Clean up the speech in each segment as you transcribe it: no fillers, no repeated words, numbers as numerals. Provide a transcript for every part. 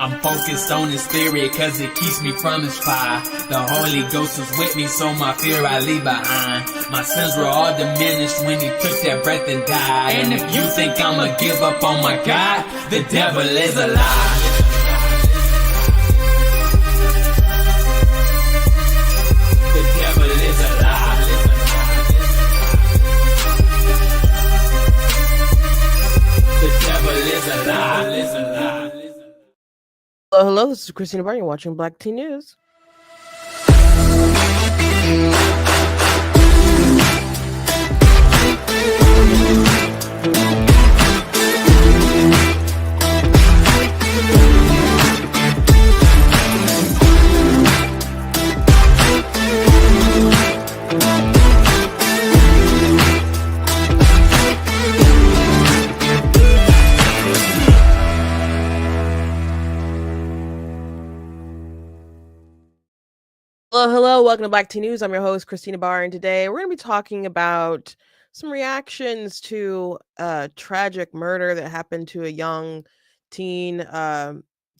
I'm focused on his spirit cause it keeps me from his fire. The Holy Ghost was with me, so my fear I leave behind. My sins were all diminished when he took that breath and died. And if you think I'ma give up on my God, the devil is a lie. The devil is a lie. The devil is a lie. Hello, this is Christina Barr. You're watching Black Teen News. Hello, welcome to Black Teen News. I'm your host, Christina Barr, and today we're going to be talking about some reactions to a tragic murder that happened to a young teen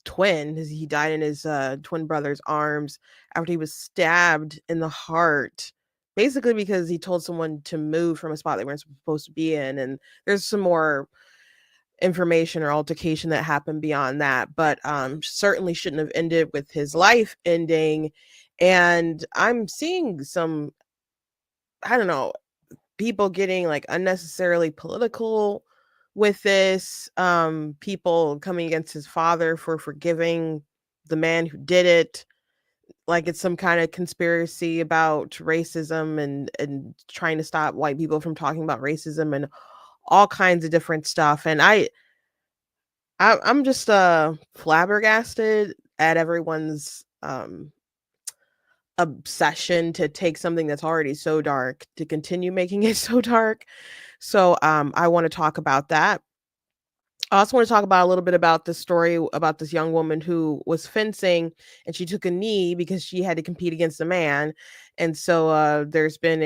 twin. He died in his twin brother's arms after he was stabbed in the heart, basically because he told someone to move from a spot they weren't supposed to be in. And there's some more information or altercation that happened beyond that, but certainly shouldn't have ended with his life ending. And I'm seeing some, I don't know, people getting like unnecessarily political with this, people coming against his father for forgiving the man who did it, like it's some kind of conspiracy about racism and trying to stop white people from talking about racism and all kinds of different stuff. And I'm just flabbergasted at everyone's obsession to take something that's already so dark to continue making it so dark. So I want to talk about that. I also want to talk about a little bit about the story about this young woman who was fencing and she took a knee because she had to compete against a man. And so there's been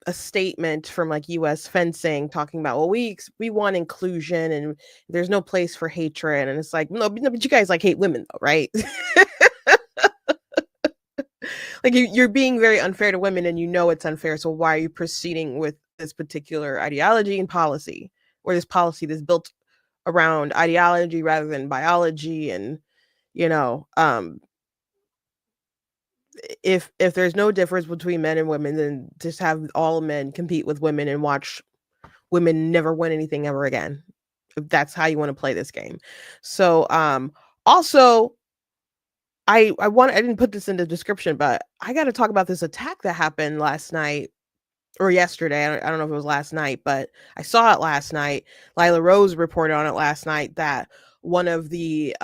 a statement from like US fencing talking about, well, we want inclusion and there's no place for hatred. And it's like, no, but you guys like hate women though, right? Like you're being very unfair to women and you know it's unfair. So why are you proceeding with this particular ideology and policy, or this policy that's built around ideology rather than biology? And you know, if there's no difference between men and women, then just have all men compete with women and watch women never win anything ever again, if that's how you want to play this game. So also I didn't put this in the description, but I got to talk about this attack that happened last night or yesterday. I don't know if it was last night, but I saw it last night. Lila Rose reported on it last night that one of the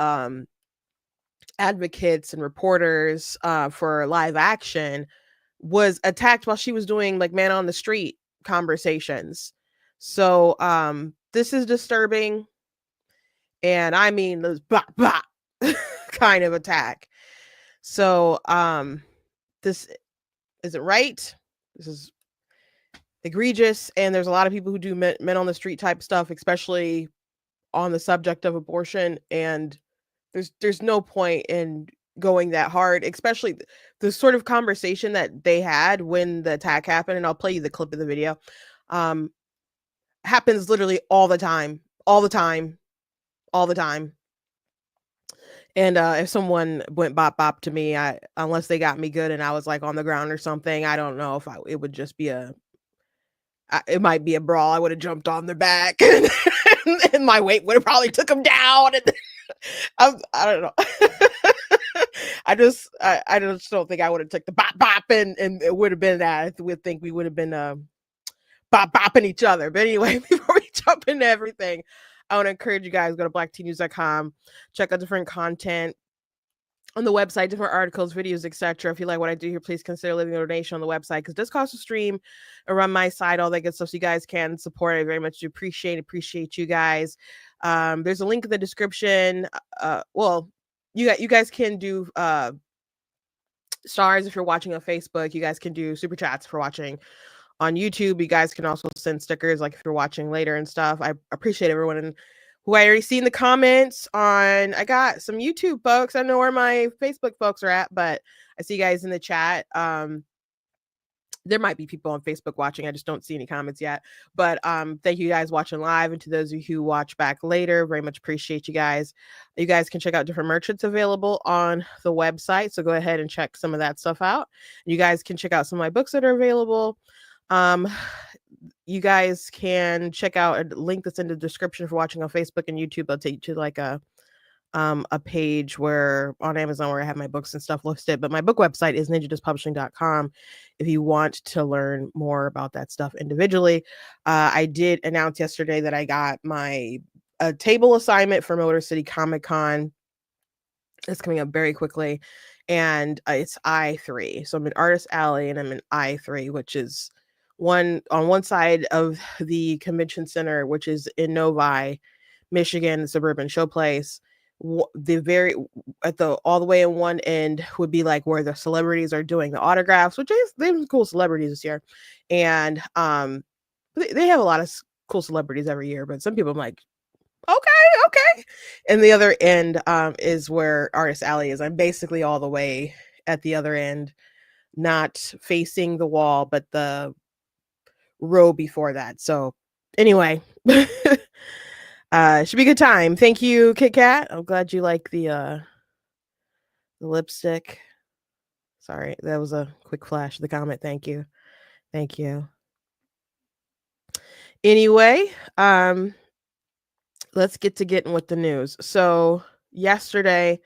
advocates and reporters for live action was attacked while she was doing like man on the street conversations. So this is disturbing, and I mean those bop bop kind of attack. So this isn't right. This is egregious, and there's a lot of people who do men on the street type stuff, especially on the subject of abortion, and there's no point in going that hard, especially the sort of conversation that they had when the attack happened. And I'll play you the clip of the video. Happens literally all the time. And if someone went bop bop to me, unless they got me good and I was like on the ground or something, I don't know if it would just be it might be a brawl. I would have jumped on their back and my weight would have probably took them down. And I don't know. I just don't think I would have took the bop bop and it would have been that. I would think we would have been bop bopping each other. But anyway, before we jump into everything, I want to encourage you guys, go to blackteennews.com, check out different content on the website, different articles, videos, etc. If you like what I do here, please consider leaving a donation on the website, because it does cost to stream and run my site, all that good stuff. So you guys can support. I very much do appreciate you guys. There's a link in the description. Well, you guys can do stars if you're watching on Facebook. You guys can do super chats if you're watching on YouTube. You guys can also send stickers, like if you're watching later and stuff. I appreciate everyone who I already seen the comments on. I got some YouTube folks. I don't know where my Facebook folks are at, but I see you guys in the chat. There might be people on Facebook watching. I just don't see any comments yet. But thank you guys watching live, and to those of you who watch back later, very much appreciate you guys. You guys can check out different merch that's available on the website, so go ahead and check some of that stuff out. You guys can check out some of my books that are available. You guys can check out a link that's in the description for watching on Facebook and YouTube. I'll take you to like a page where on Amazon where I have my books and stuff listed. But my book website is ninjadustpublishing.com if you want to learn more about that stuff individually. I did announce yesterday that I got my table assignment for Motor City Comic Con. It's coming up very quickly, and it's I3. So I'm in Artist Alley and I'm in I3, which is on one side of the convention center, which is in Novi, Michigan, the suburban showplace. The very at the all the way in one end would be like where the celebrities are doing the autographs, which is they have cool celebrities this year, and they have a lot of cool celebrities every year. But some people I'm like, okay. And the other end is where Artist Alley is. I'm basically all the way at the other end, not facing the wall, but the row before that. So anyway. Should be a good time. Thank you, Kit Kat. I'm glad you like the lipstick. Sorry, that was a quick flash of the comment. Thank you. Anyway, let's get to getting with the news. So yesterday,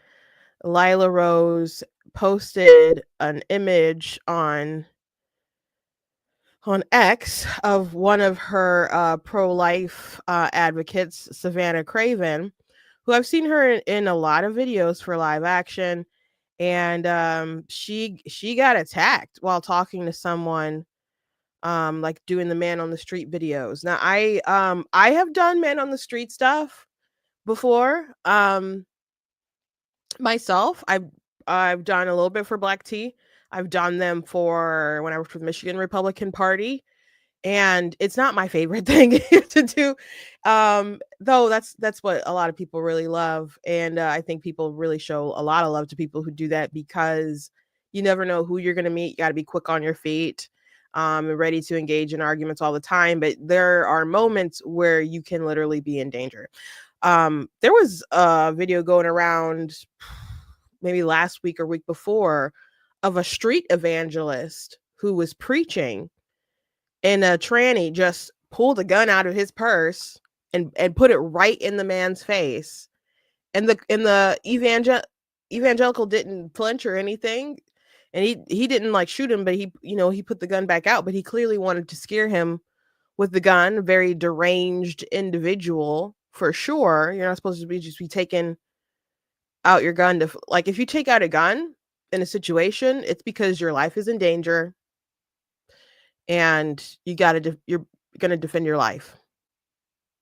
Lila Rose posted an image on X of one of her pro-life advocates, Savannah Craven, who I've seen her in a lot of videos for live action, and she got attacked while talking to someone, like doing the man on the street videos. Now I have done man on the street stuff before, myself. I've done a little bit for Black Tea. I've done them for when I worked for the Michigan Republican Party, and it's not my favorite thing to do. Though that's what a lot of people really love, and I think people really show a lot of love to people who do that, because you never know who you're going to meet. You got to be quick on your feet, and ready to engage in arguments all the time. But there are moments where you can literally be in danger. There was a video going around maybe last week or week before of a street evangelist who was preaching, and a tranny just pulled a gun out of his purse and put it right in the man's face. And the evangelical didn't flinch or anything. And he didn't like shoot him, but he put the gun back out, but he clearly wanted to scare him with the gun. A very deranged individual for sure. You're not supposed to be taking out your gun to, like, if you take out a gun in a situation, it's because your life is in danger and you're gonna defend your life.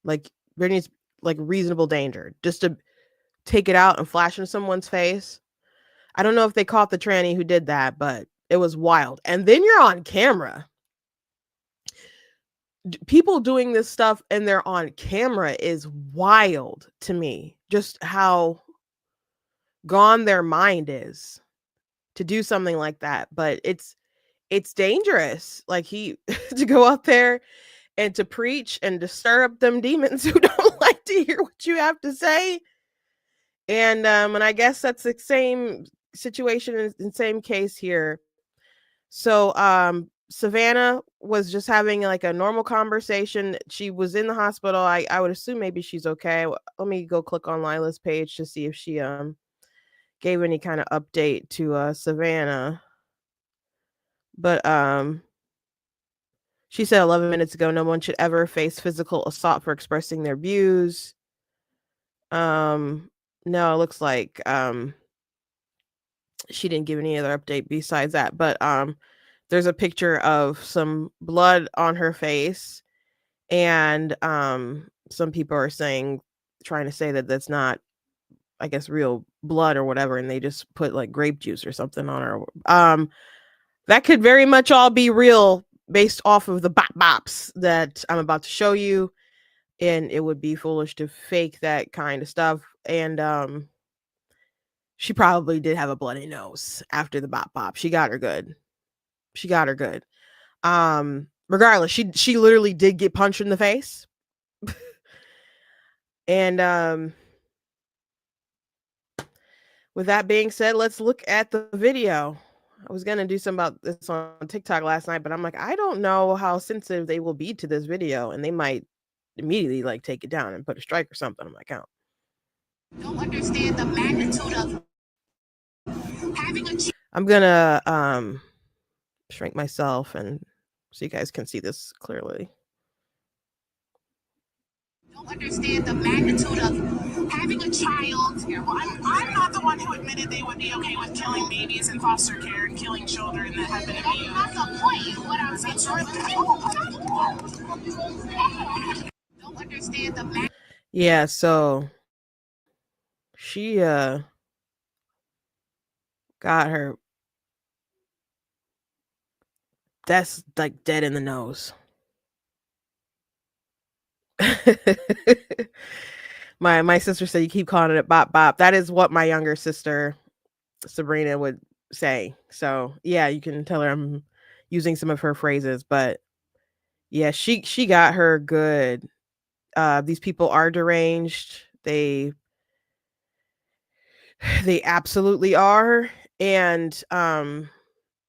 Like, there needs like reasonable danger. Just to take it out and flash into someone's face. I don't know if they caught the tranny who did that, but it was wild. And then you're on camera. People doing this stuff and they're on camera is wild to me. Just how gone their mind is to do something like that. But it's dangerous. Like, to go out there and to preach and to stir up them demons who don't like to hear what you have to say. And I guess that's the same situation in same case here. So Savannah was just having like a normal conversation. She was in the hospital. I would assume maybe she's okay. Let me go click on Lila's page to see if she gave any kind of update to Savannah. But she said 11 minutes ago, no one should ever face physical assault for expressing their views. No, it looks like she didn't give any other update besides that. But there's a picture of some blood on her face, and some people are trying to say that that's not, I guess, real blood or whatever, and they just put like grape juice or something on her. That could very much all be real based off of the bops that I'm about to show you, and it would be foolish to fake that kind of stuff. And she probably did have a bloody nose after the bop. She got her good. Regardless, she literally did get punched in the face. And with that being said, let's look at the video. I was gonna do something about this on TikTok last night, but I'm like, I don't know how sensitive they will be to this video, and they might immediately like take it down and put a strike or something on my account. Don't understand the magnitude of having a I'm gonna shrink myself and so you guys can see this clearly. don't understand the magnitude of having a child. Yeah, well, I'm not the one who admitted they would be okay with killing babies in foster care and killing children that have been abused. That's the point. What I'm saying. Don't understand the magnitude. Yeah, so she got her, that's like dead in the nose. my sister said you keep calling it bop. That is what my younger sister Sabrina would say. So yeah, you can tell her I'm using some of her phrases, but yeah, she got her good. These people are deranged. They absolutely are. And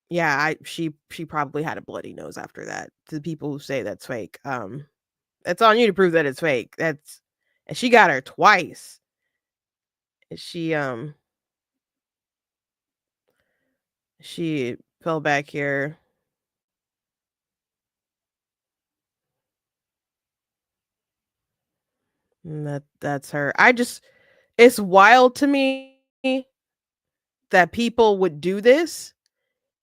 yeah, she probably had a bloody nose after that. To the people who say that's fake, that's on you to prove that it's fake. And she got her twice. And she fell back here. And that's her. It's wild to me that people would do this,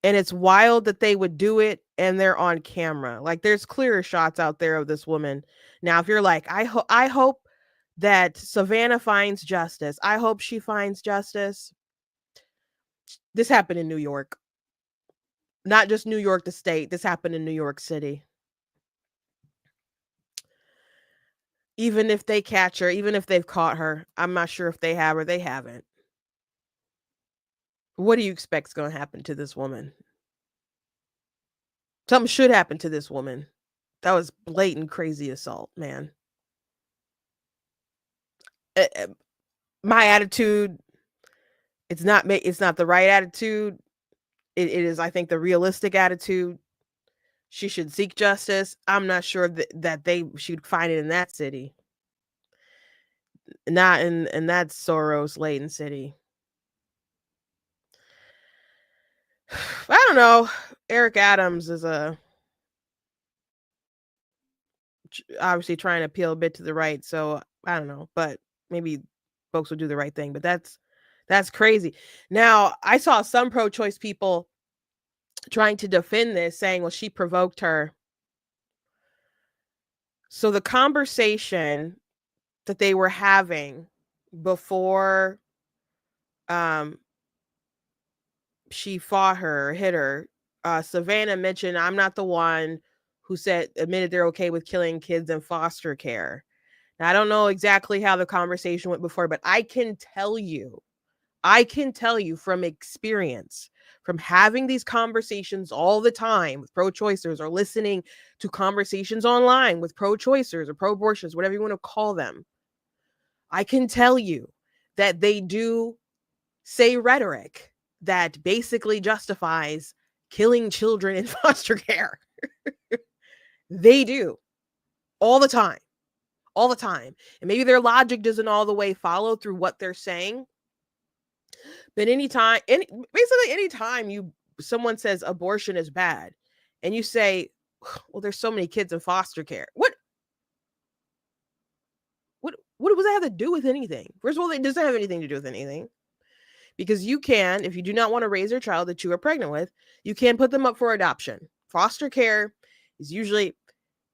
and it's wild that they would do it and they're on camera. Like there's clearer shots out there of this woman. Now, if you're like, I hope that Savannah finds justice. I hope she finds justice. This happened in New York. Not just New York, the state. This happened in New York City. Even if they catch her, even if they've caught her, I'm not sure if they have or they haven't. What do you expect is going to happen to this woman? Something should happen to this woman. That was blatant crazy assault, man. My attitude, it's not the right attitude. It is, I think, the realistic attitude. She should seek justice. I'm not sure that they should find it in that city. Not in that Soros-laden city. I don't know. Eric Adams is obviously trying to appeal a bit to the right, so I don't know, but maybe folks will do the right thing. But that's crazy. Now, I saw some pro-choice people trying to defend this, saying, well, she provoked her. So the conversation that they were having before she fought her, hit her, Savannah mentioned, I'm not the one who admitted they're okay with killing kids in foster care. Now, I don't know exactly how the conversation went before, but I can tell you from experience, from having these conversations all the time with pro-choicers, or listening to conversations online with pro-choicers or pro-abortionists, whatever you want to call them, I can tell you that they do say rhetoric that basically justifies killing children in foster care. They do. All the time. And maybe their logic doesn't all the way follow through what they're saying. But anytime someone says abortion is bad, and you say, well, there's so many kids in foster care. What does that have to do with anything? First of all, it doesn't have anything to do with anything. Because you can, if you do not want to raise your child that you are pregnant with, you can put them up for adoption. Foster care is usually,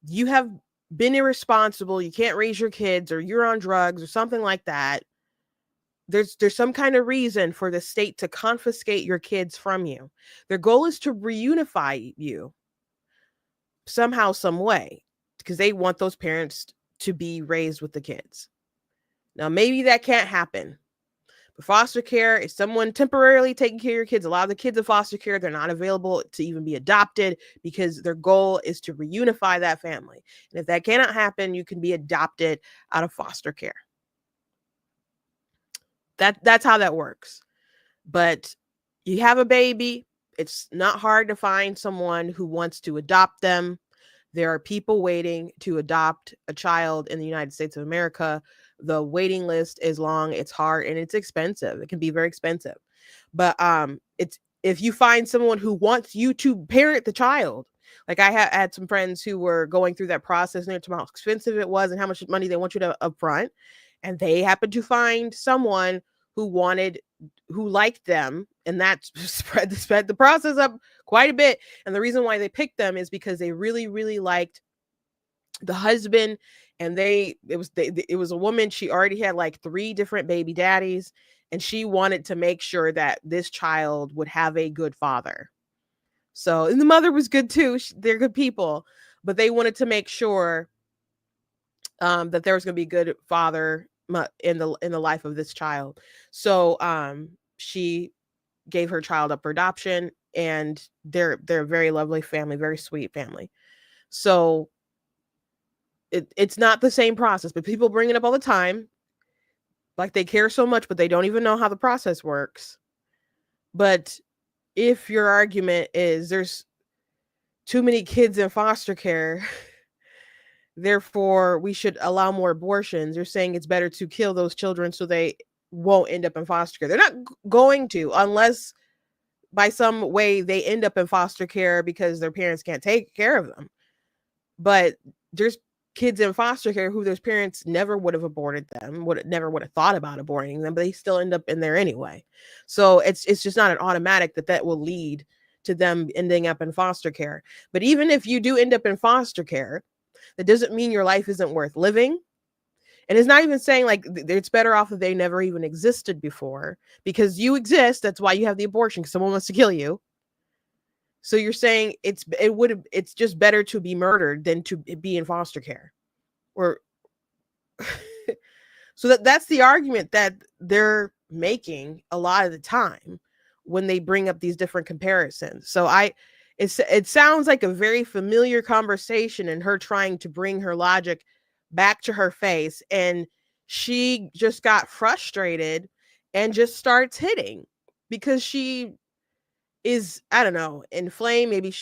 you have been irresponsible, you can't raise your kids, or you're on drugs or something like that. There's some kind of reason for the state to confiscate your kids from you. Their goal is to reunify you. somehow, some way, because they want those parents to be raised with the kids. Now, maybe that can't happen. But foster care is someone temporarily taking care of your kids. A lot of the kids in foster care, they're not available to even be adopted because their goal is to reunify that family. And if that cannot happen, you can be adopted out of foster care. That's how that works. But you have a baby, it's not hard to find someone who wants to adopt them. There are people waiting to adopt a child in the United States of America. The waiting list is long, it's hard, and it's expensive. It can be very expensive. But it's if you find someone who wants you to parent the child. Like I had some friends who were going through that process, and they told me how expensive it was and how much money they want you to upfront. And they happened to find someone who liked them, and that sped the process up quite a bit. And the reason why they picked them is because they really, really liked the husband, and it was a woman. She already had like 3 different baby daddies, and she wanted to make sure that this child would have a good father. So, and the mother was good too. They're good people, but they wanted to make sure that there was going to be a good father in the life of this child. So she gave her child up for adoption, and they're a very lovely family, very sweet family. So it's not the same process, but people bring it up all the time, like they care so much, but they don't even know how the process works. But if your argument is there's too many kids in foster care, therefore we should allow more abortions, you're saying it's better to kill those children so they won't end up in foster care. They're not going to, unless by some way they end up in foster care because their parents can't take care of them. But there's kids in foster care who their parents never would have aborted them, never would have thought about aborting them, but they still end up in there anyway. So it's just not an automatic that will lead to them ending up in foster care. But even if you do end up in foster care, that doesn't mean your life isn't worth living. And it's not even saying like it's better off if they never even existed before, because you exist. That's why you have the abortion, because someone wants to kill you. So you're saying it's just better to be murdered than to be in foster care, or so that's the argument that they're making a lot of the time when they bring up these different comparisons. So it sounds like a very familiar conversation, and her trying to bring her logic back to her face, and she just got frustrated and just starts hitting because she is, I don't know, inflamed, maybe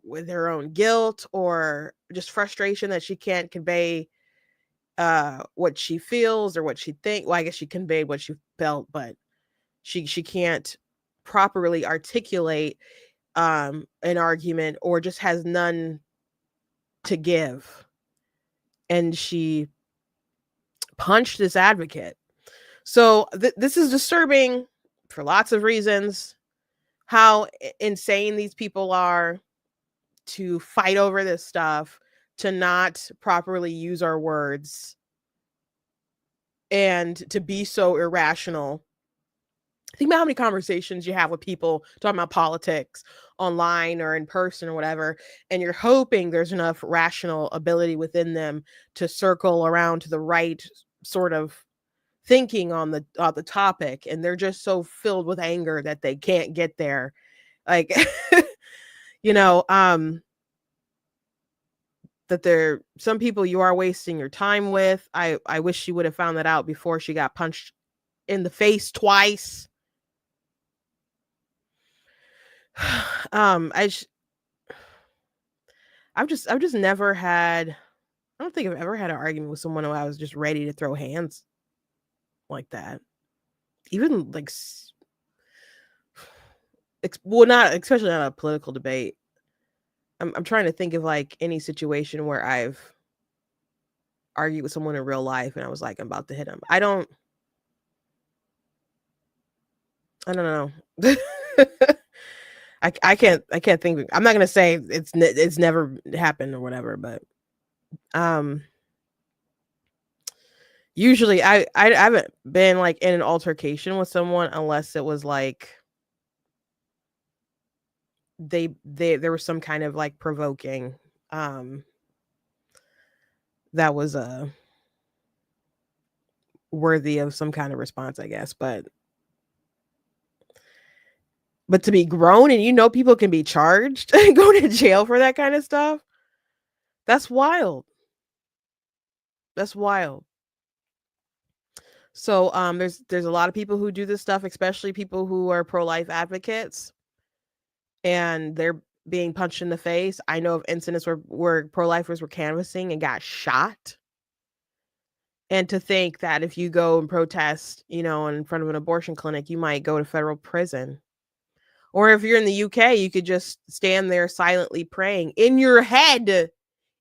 with her own guilt or just frustration that she can't convey what she feels or what she thinks. Well, I guess she conveyed what she felt, but she can't properly articulate an argument, or just has none to give. And she punched this advocate. So this is disturbing for lots of reasons. How insane these people are to fight over this stuff, to not properly use our words, and to be so irrational. Think about how many conversations you have with people talking about politics online or in person or whatever, and you're hoping there's enough rational ability within them to circle around to the right sort of thinking on the topic, and they're just so filled with anger that they can't get there. Like, that there some people you are wasting your time with. I wish she would have found that out before she got punched in the face twice. I've just never had, I don't think I've ever had an argument with someone who I was just ready to throw hands like that. Even like, not especially not a political debate. I'm trying to think of like any situation where I've argued with someone in real life and I was like, I'm about to hit him. I don't know. I can't think. I'm not gonna say it's never happened or whatever, but usually I haven't been like in an altercation with someone unless it was like there was some kind of like provoking that was worthy of some kind of response, I guess. But to be grown and people can be charged and go to jail for that kind of stuff, that's wild. That's wild. So there's a lot of people who do this stuff, especially people who are pro-life advocates, and they're being punched in the face. I know of incidents where pro-lifers were canvassing and got shot. And to think that if you go and protest, in front of an abortion clinic, you might go to federal prison. Or if you're in the UK, you could just stand there silently praying in your head,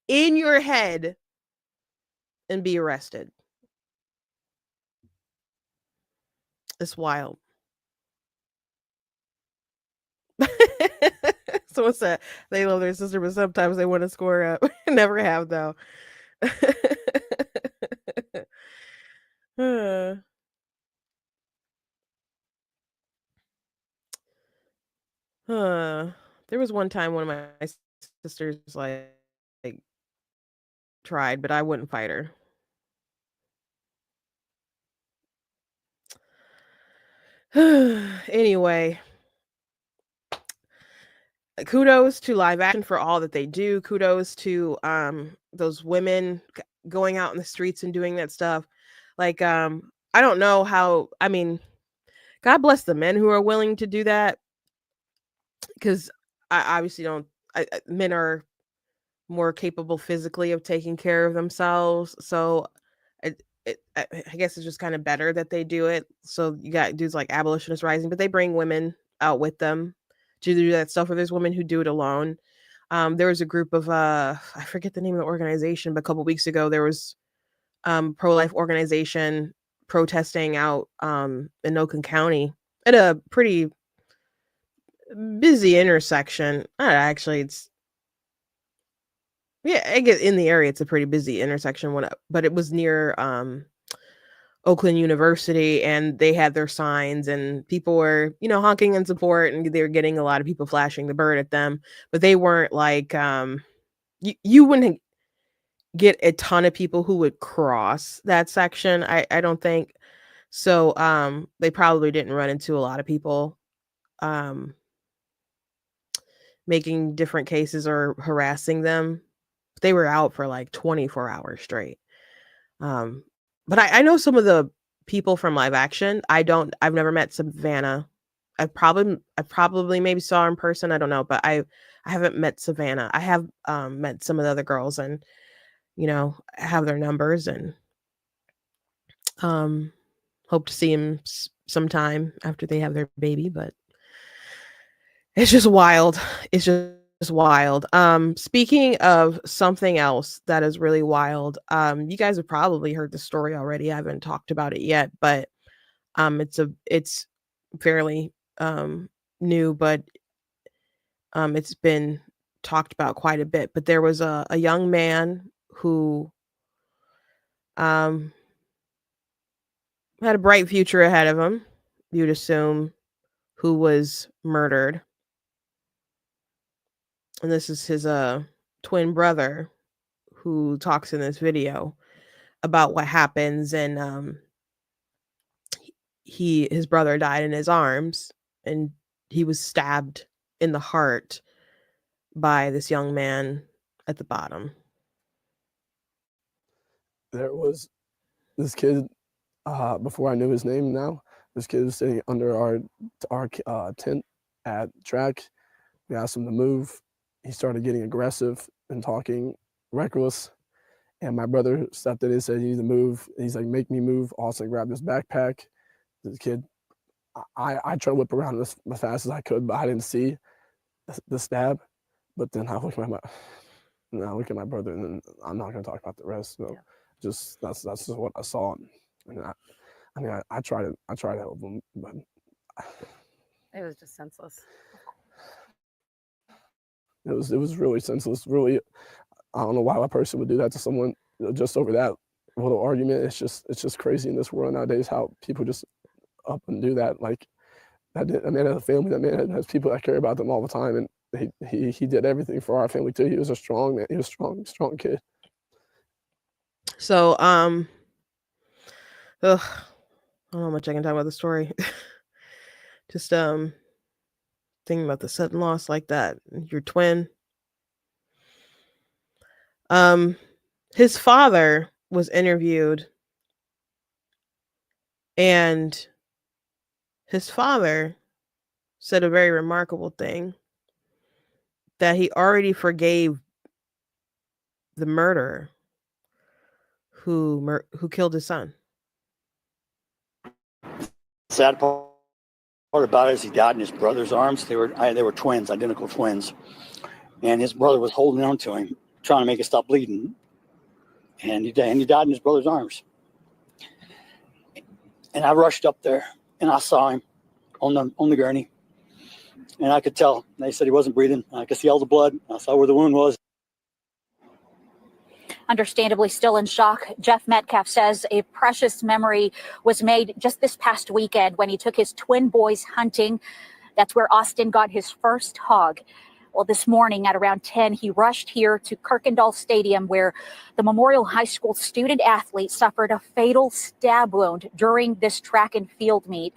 and be arrested. It's wild. Someone said they love their sister, but sometimes they want to score up. Never have, though. There was one time one of my sisters like tried, but I wouldn't fight her. Anyway, kudos to live action for all that they do. Kudos to those women going out in the streets and doing that stuff. Like I don't know how, I mean, God bless the men who are willing to do that, because I obviously don't. Men are more capable physically of taking care of themselves, so I guess it's just kind of better that they do it. So you got dudes like Abolitionist Rising, but they bring women out with them to do that stuff. Or there's women who do it alone. There was a group of I forget the name of the organization, but a couple weeks ago there was pro-life organization protesting out in Oakland County at a pretty busy intersection. Actually, it's I get in the area. It's a pretty busy intersection. But it was near Oakland University, and they had their signs, and people were, honking in support, and they were getting a lot of people flashing the bird at them. But they weren't like you wouldn't get a ton of people who would cross that section. I don't think so. They probably didn't run into a lot of people making different cases or harassing them. They were out for like 24 hours straight. But I know some of the people from live action. I've never met Savannah. I probably maybe saw her in person. I don't know, but I haven't met Savannah. I have met some of the other girls, and have their numbers, and hope to see them sometime after they have their baby. But it's just wild. It's just wild. Speaking of something else that is really wild, you guys have probably heard the story already. I haven't talked about it yet, but it's fairly new, but it's been talked about quite a bit. But there was a young man who had a bright future ahead of him, you'd assume, who was murdered. And this is his twin brother who talks in this video about what happens. And his brother died in his arms, and he was stabbed in the heart by this young man at the bottom. There was this kid, before I knew his name now, this kid was sitting under our tent at track. We asked him to move. He started getting aggressive and talking reckless. And my brother stepped in and said, "You need to move." And he's like, "Make me move." Austin grabbed his backpack. The kid, I tried to whip around as fast as I could, but I didn't see the stab. But then I look at my brother, and then I'm not going to talk about the rest. So just that's just what I saw. And I try to help him, but it was just senseless. It was really senseless. Really, I don't know why a person would do that to someone just over that little argument. It's just crazy in this world nowadays how people just up and do that. Like that man has a family. That man has people that care about them all the time, and he did everything for our family too. He was a strong man. He was a strong kid. So, ugh, I don't know how much I can talk about the story. Just thinking about the sudden loss like that, your twin. His father was interviewed, and his father said a very remarkable thing, that he already forgave the murderer who killed his son. Sad part about it is he died in his brother's arms. They were twins, identical twins, and his brother was holding on to him, trying to make it stop bleeding, and he died in his brother's arms. And I rushed up there, and I saw him on the gurney, and I could tell. They said he wasn't breathing. I could see all the blood. I saw where the wound was. Understandably still in shock, Jeff Metcalf says a precious memory was made just this past weekend when he took his twin boys hunting. That's where Austin got his first hog. Well, this morning at around 10, he rushed here to Kirkendall Stadium, where the Memorial High School student athlete suffered a fatal stab wound during this track and field meet.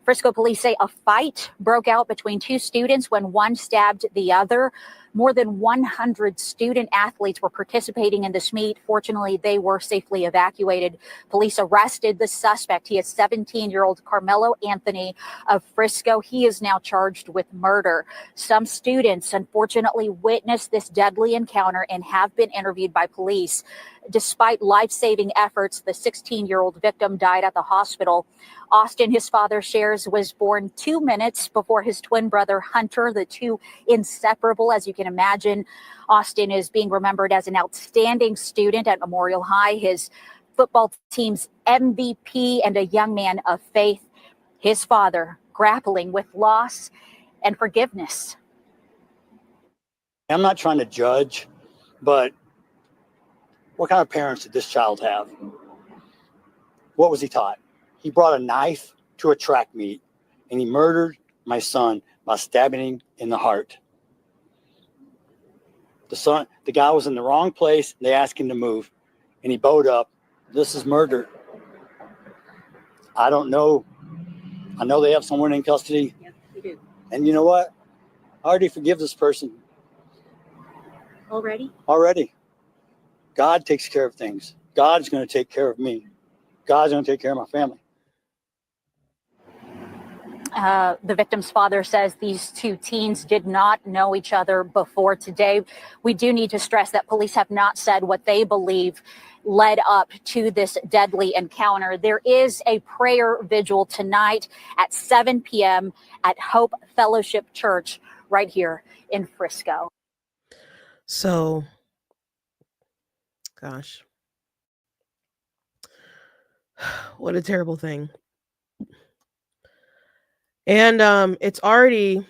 Frisco police say a fight broke out between two students when one stabbed the other. More than 100 student athletes were participating in this meet. Fortunately, they were safely evacuated. Police arrested the suspect. He is 17-year-old Carmelo Anthony of Frisco. He is now charged with murder. Some students, unfortunately, witnessed this deadly encounter and have been interviewed by police. Despite life-saving efforts, the 16-year-old victim died at the hospital. Austin, his father shares, was born 2 minutes before his twin brother Hunter, the two inseparable, as you can imagine. Austin is being remembered as an outstanding student at Memorial High, his football team's MVP, and a young man of faith. His father grappling with loss and forgiveness. I'm not trying to judge, but what kind of parents did this child have? What was he taught? He brought a knife to a track meet, and he murdered my son by stabbing him in the heart. The guy was in the wrong place. They asked him to move, and he bowed up. This is murder. I don't know. I know they have someone in custody. Yeah, we do. And you know what? I already forgive this person. Already. God takes care of things. God's going to take care of me. God's going to take care of my family. The victim's father says these two teens did not know each other before today. We do need to stress that police have not said what they believe led up to this deadly encounter. There is a prayer vigil tonight at 7 p.m. at Hope Fellowship Church right here in Frisco. So, gosh, what a terrible thing. And it's already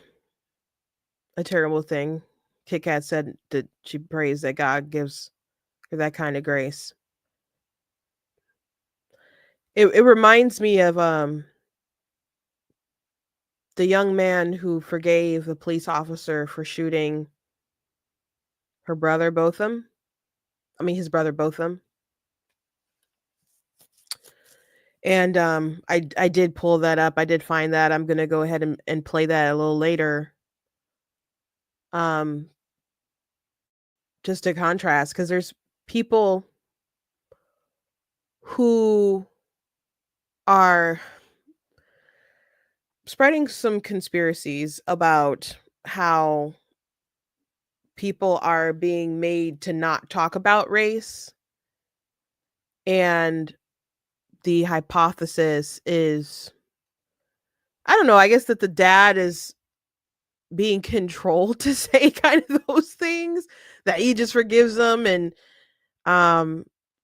a terrible thing. Kit Kat said that she prays that God gives her that kind of grace. It reminds me of the young man who forgave the police officer for shooting his brother Botham. And I did pull that up. I did find that. I'm gonna go ahead and play that a little later. Just to contrast, because there's people who are spreading some conspiracies about how people are being made to not talk about race. And the hypothesis is, I don't know, I guess that the dad is being controlled to say kind of those things, that he just forgives them. And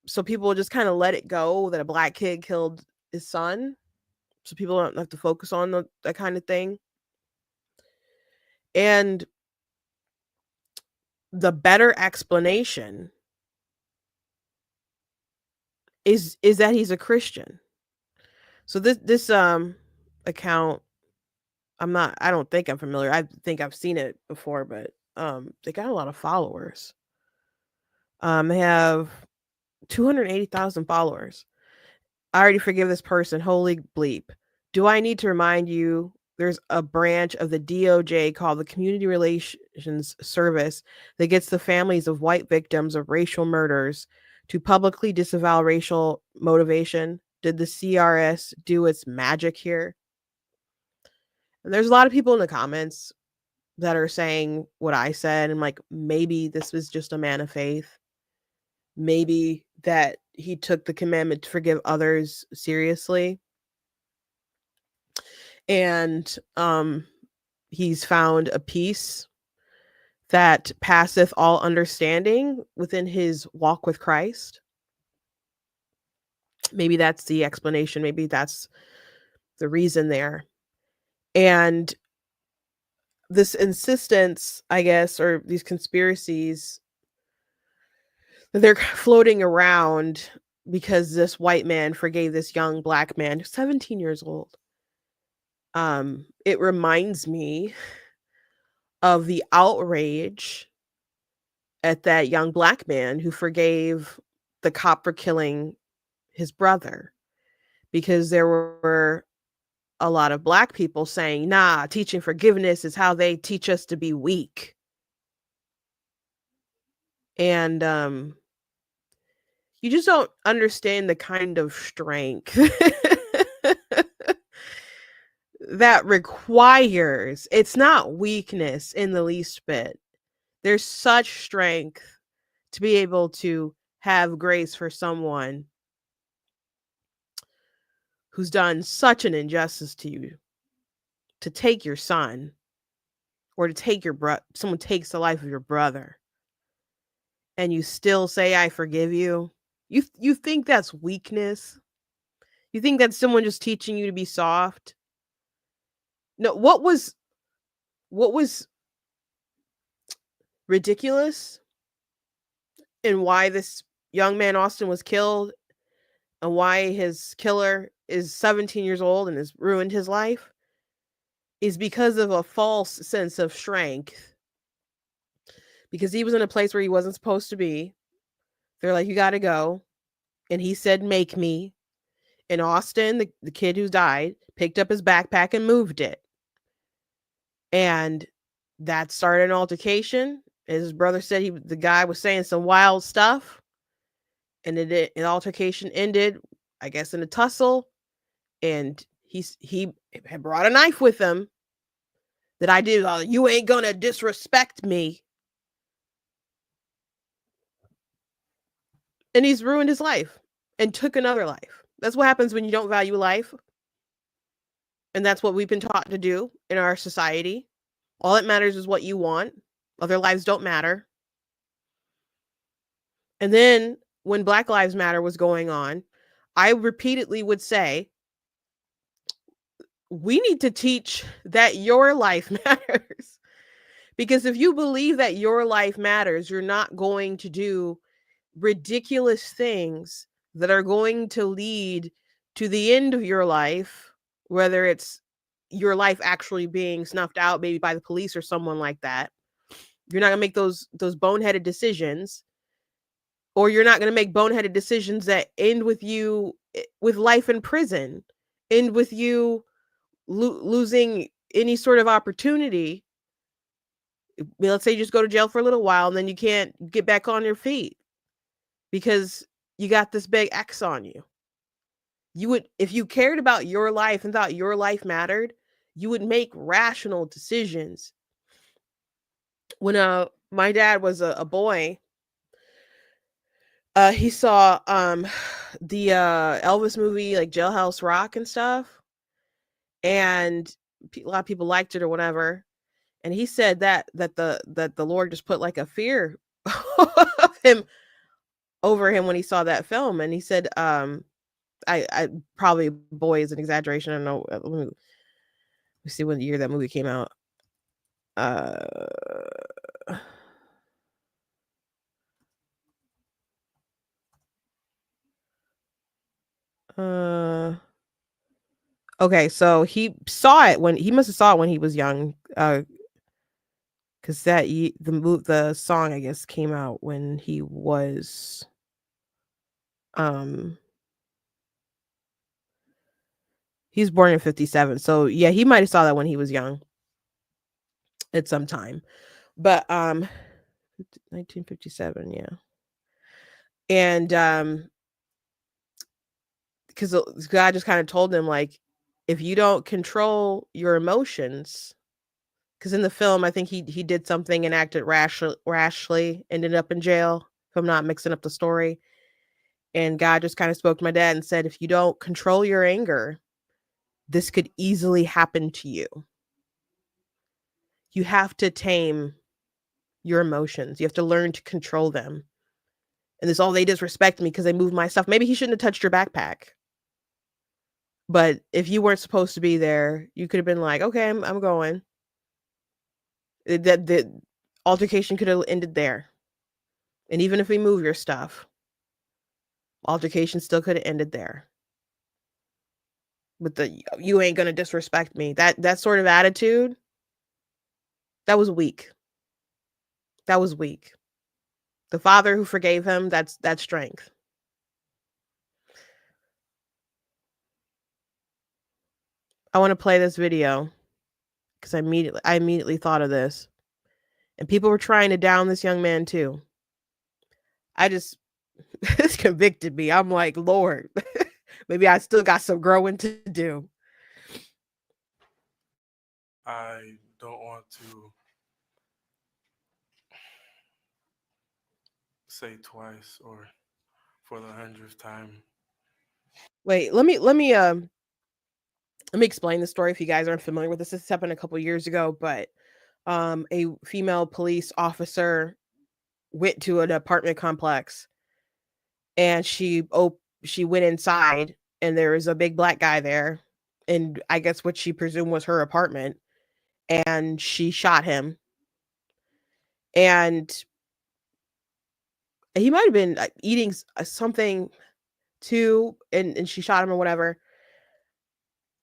so people will just kind of let it go that a black kid killed his son. So people don't have to focus on that kind of thing. And the better explanation is that he's a Christian. So this account I don't think I'm familiar. I think I've seen it before, but they got a lot of followers. They have 280,000 followers. I already forgive this person. Holy bleep. Do I need to remind you there's a branch of the DOJ called the Community Relations Service that gets the families of white victims of racial murders to publicly disavow racial motivation? Did the CRS do its magic here? And there's a lot of people in the comments that are saying what I said, and like, maybe this was just a man of faith. Maybe that he took the commandment to forgive others seriously. And he's found a peace that passeth all understanding within his walk with Christ. Maybe that's the explanation. Maybe that's the reason there. And this insistence, I guess, or these conspiracies that they're floating around because this white man forgave this young black man who's 17 years old. It reminds me of the outrage at that young black man who forgave the cop for killing his brother, because there were a lot of black people saying, nah, teaching forgiveness is how they teach us to be weak. And you just don't understand the kind of strength that requires. It's not weakness in the least bit. There's such strength to be able to have grace for someone who's done such an injustice to you, to take your son, or to take your someone takes the life of your brother, and you still say, I forgive you. You think that's weakness? You think that's someone just teaching you to be soft? No, what was ridiculous, and why this young man Austin was killed, and why his killer is 17 years old and has ruined his life, is because of a false sense of strength. Because he was in a place where he wasn't supposed to be. They're like, you got to go. And he said, make me. And Austin, the kid who died, picked up his backpack and moved it. And that started an altercation. His brother said the guy was saying some wild stuff. And an altercation ended, I guess, in a tussle. And he had brought a knife with him. That I did, you ain't gonna disrespect me. And he's ruined his life and took another life. That's what happens when you don't value life. And that's what we've been taught to do in our society. All that matters is what you want. Other lives don't matter. And then when Black Lives Matter was going on, I repeatedly would say, we need to teach that your life matters. Because if you believe that your life matters, you're not going to do ridiculous things that are going to lead to the end of your life, whether it's your life actually being snuffed out maybe by the police or someone like that. You're not going to make those boneheaded decisions, or you're not going to make boneheaded decisions that end with you with life in prison, end with you losing any sort of opportunity. Let's say you just go to jail for a little while and then you can't get back on your feet because you got this big X on you. You would, if you cared about your life and thought your life mattered, you would make rational decisions. When my dad was a boy, he saw the Elvis movie, like Jailhouse Rock and stuff, and a lot of people liked it or whatever. And he said that the Lord just put like a fear of him over him when he saw that film. And he said, I probably boy is an exaggeration. I don't know. Let me see what year that movie came out. Okay, so he saw it when he must have saw it when he was young. Because the song I guess came out when he was um he was born in 57. So yeah, he might have saw that when he was young at some time. But 1957, yeah. And because God just kind of told him, like, if you don't control your emotions, because in the film I think he did something and acted rashly, ended up in jail, if I'm not mixing up the story. And God just kind of spoke to my dad and said, if you don't control your anger, this could easily happen to you. You have to tame your emotions. You have to learn to control them. And this all they disrespect me because they moved my stuff. Maybe he shouldn't have touched your backpack. But if you weren't supposed to be there, you could have been like, okay, I'm going. That the altercation could have ended there. And even if we move your stuff, altercation still could have ended there. But you ain't gonna disrespect me. That sort of attitude, that was weak. That was weak. The father who forgave him, that's strength. I want to play this video because I immediately thought of this. And people were trying to down this young man too. I just this convicted me. I'm like, Lord, maybe I still got some growing to do. I don't want to say twice or for the 100th time. Wait, let me explain the story if you guys aren't familiar with this. This happened a couple years ago, but a female police officer went to an apartment complex and she went inside and there was a big black guy there, and I guess what she presumed was her apartment, and she shot him. And he might have been eating something too, and she shot him or whatever.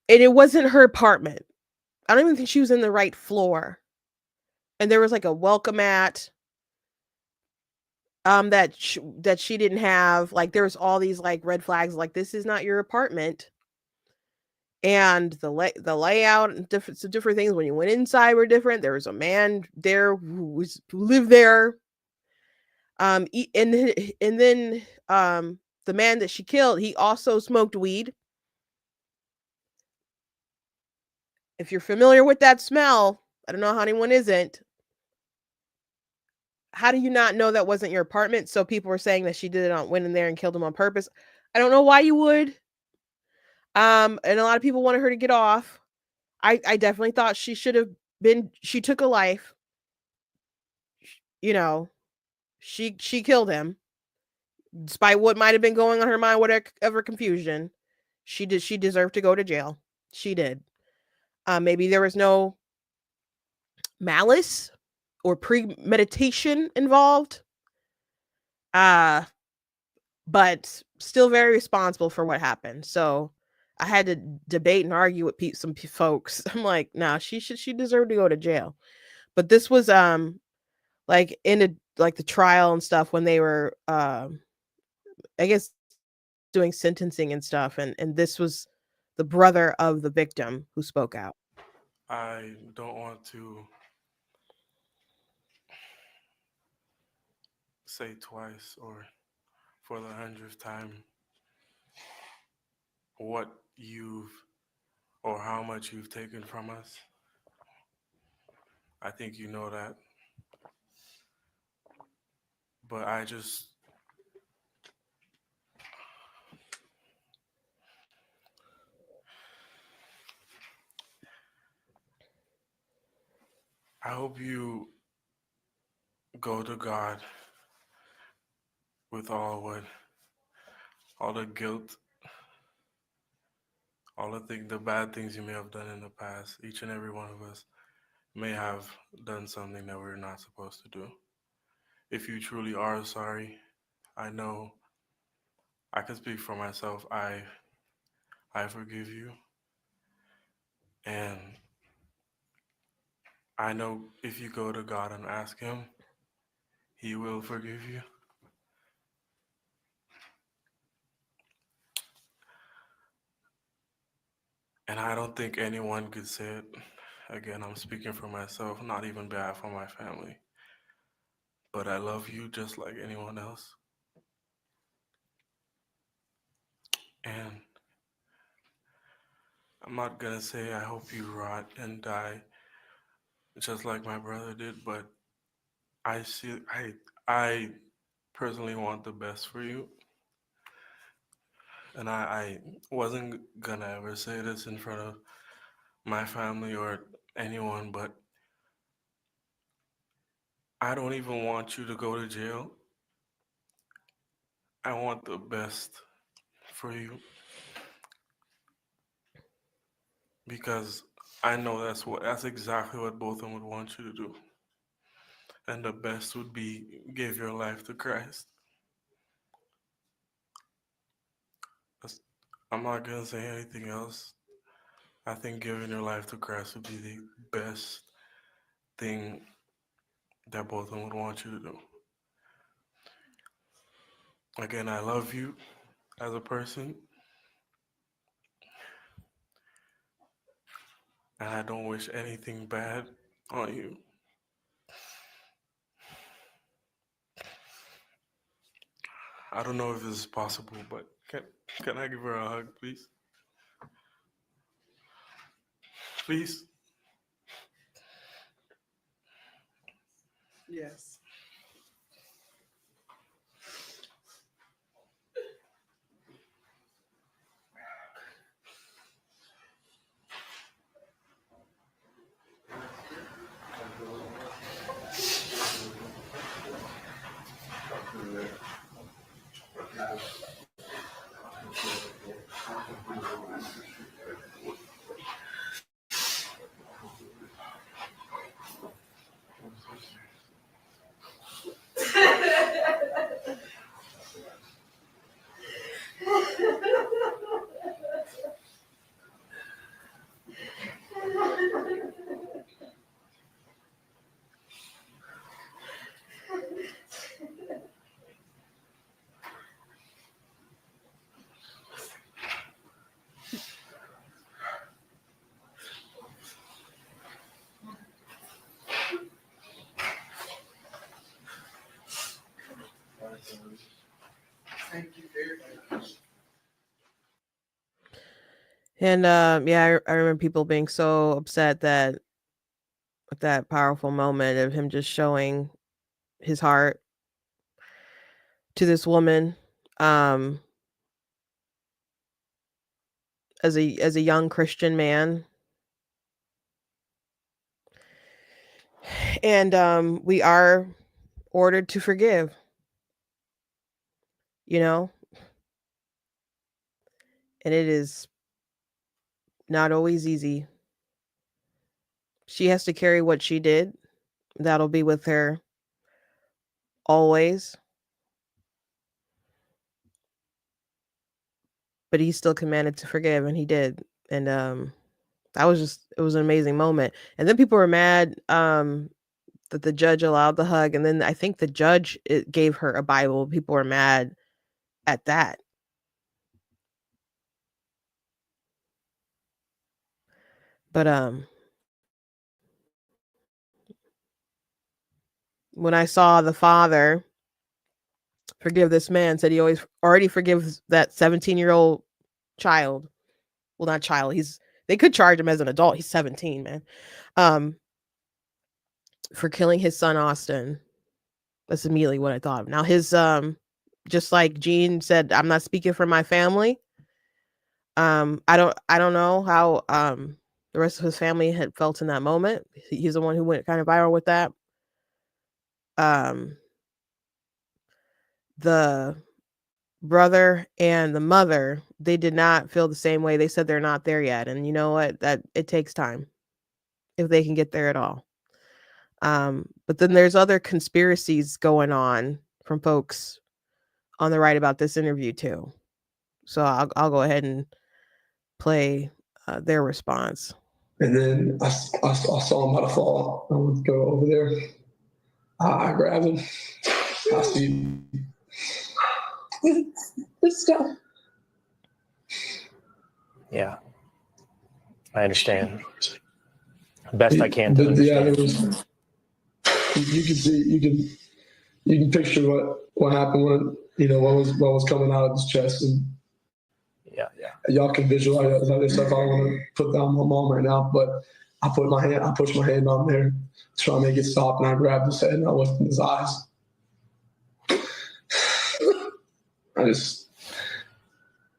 And it wasn't her apartment. I don't even think she was in the right floor. And there was like a welcome mat that she didn't have. Like there was all these like red flags, like this is not your apartment. And the layout and different things when you went inside were different. There was a man there who lived there. And then the man that she killed, he also smoked weed. If you're familiar with that smell, I don't know how anyone isn't. How do you not know that wasn't your apartment? So people were saying that she did it went in there and killed him on purpose. I don't know why you would. And a lot of people wanted her to get off. I definitely thought she should have been. She took a life. You know, she killed him, despite what might have been going on her mind, whatever confusion. She deserved to go to jail. She did. Maybe there was no malice or premeditation involved. But still very responsible for what happened. So I had to debate and argue with some folks. I'm like, nah, she deserved to go to jail. But this was like in the trial and stuff when they were I guess doing sentencing and stuff, and this was the brother of the victim who spoke out. I don't want to say twice or for the 100th time what you've or how much you've taken from us. I think you know that. But I hope you go to God with all the guilt, all the bad things you may have done in the past. Each and every one of us may have done something that we're not supposed to do. If you truly are sorry, I know I can speak for myself. I forgive you. And I know if you go to God and ask Him, He will forgive you. And I don't think anyone could say it. Again, I'm speaking for myself, not even behalf of my family. But I love you just like anyone else. And I'm not gonna say I hope you rot and die just like my brother did, but I personally want the best for you. And I wasn't gonna ever say this in front of my family or anyone, but I don't even want you to go to jail. I want the best for you because I know that's exactly what both of them would want you to do. And the best would be give your life to Christ. I'm not gonna say anything else. I think giving your life to Christ would be the best thing that both of them would want you to do. Again, I love you as a person, and I don't wish anything bad on you. I don't know if this is possible, but can I give her a hug, please? Please? Yes. Thank you very much. And yeah, I remember people being so upset that with that powerful moment of him just showing his heart to this woman, um, as a young Christian man. And we are ordered to forgive, you know, and it is not always easy. She has to carry what she did. That'll be with her always. But he still commanded to forgive, and he did. And that was just, it was an amazing moment. And then people were mad that the judge allowed the hug, and then I think the judge gave her a Bible. People were mad at that. But when I saw the father forgive this man, said he always already forgives that 17-year-old child. Well, not child. They could charge him as an adult. He's 17, man. For killing his son Austin. That's immediately what I thought of. Now his just like Gene said, I'm not speaking for my family. I don't know how the rest of his family had felt in that moment. He's the one who went kind of viral with that. The brother and the mother, they did not feel the same way. They said they're not there yet. And you know what? That it takes time if they can get there at all. But then there's other conspiracies going on from folks on the right about this interview too. So I'll go ahead and play their response. And then I saw him about to fall. I went to go over there. I grabbed him. I see. Let's go. Yeah, I understand. Best I can to understand. Yeah, you can see, you can picture what happened when, what was coming out of his chest, and yeah, y'all can visualize other stuff. I don't want to put down my mom right now, but I pushed my hand on there, trying to make it stop, and I grabbed his head and I looked in his eyes. I just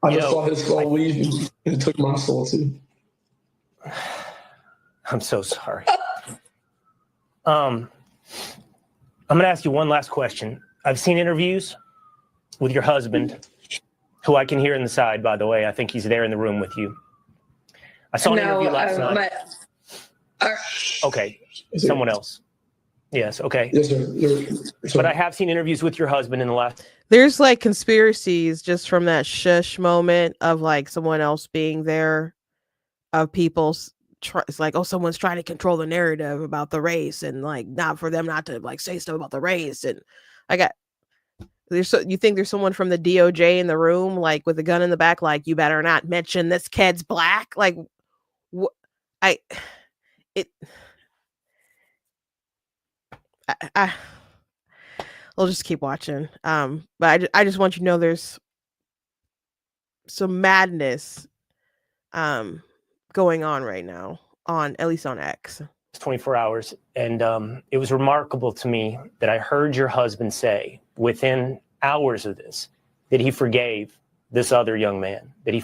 saw his soul leave, and it took my soul too. I'm so sorry. I'm going to ask you one last question. I've seen interviews with your husband, who I can hear in the side, by the way. I think he's there in the room with you. I saw an interview last night. Okay, someone else. Yes, okay. Yes, sir. But I have seen interviews with your husband in the last... There's like conspiracies just from that shush moment of like someone else being there, of people's... It's like, oh, someone's trying to control the narrative about the race, and like not for them not to like say stuff about the race. And you think there's someone from the DOJ in the room, like with a gun in the back, like, you better not mention this kid's black. Like, I'll just keep watching. But I just want you to know there's some madness going on right now, at least on X. 24 hours. And it was remarkable to me that I heard your husband say within hours of this that he forgave this other young man, and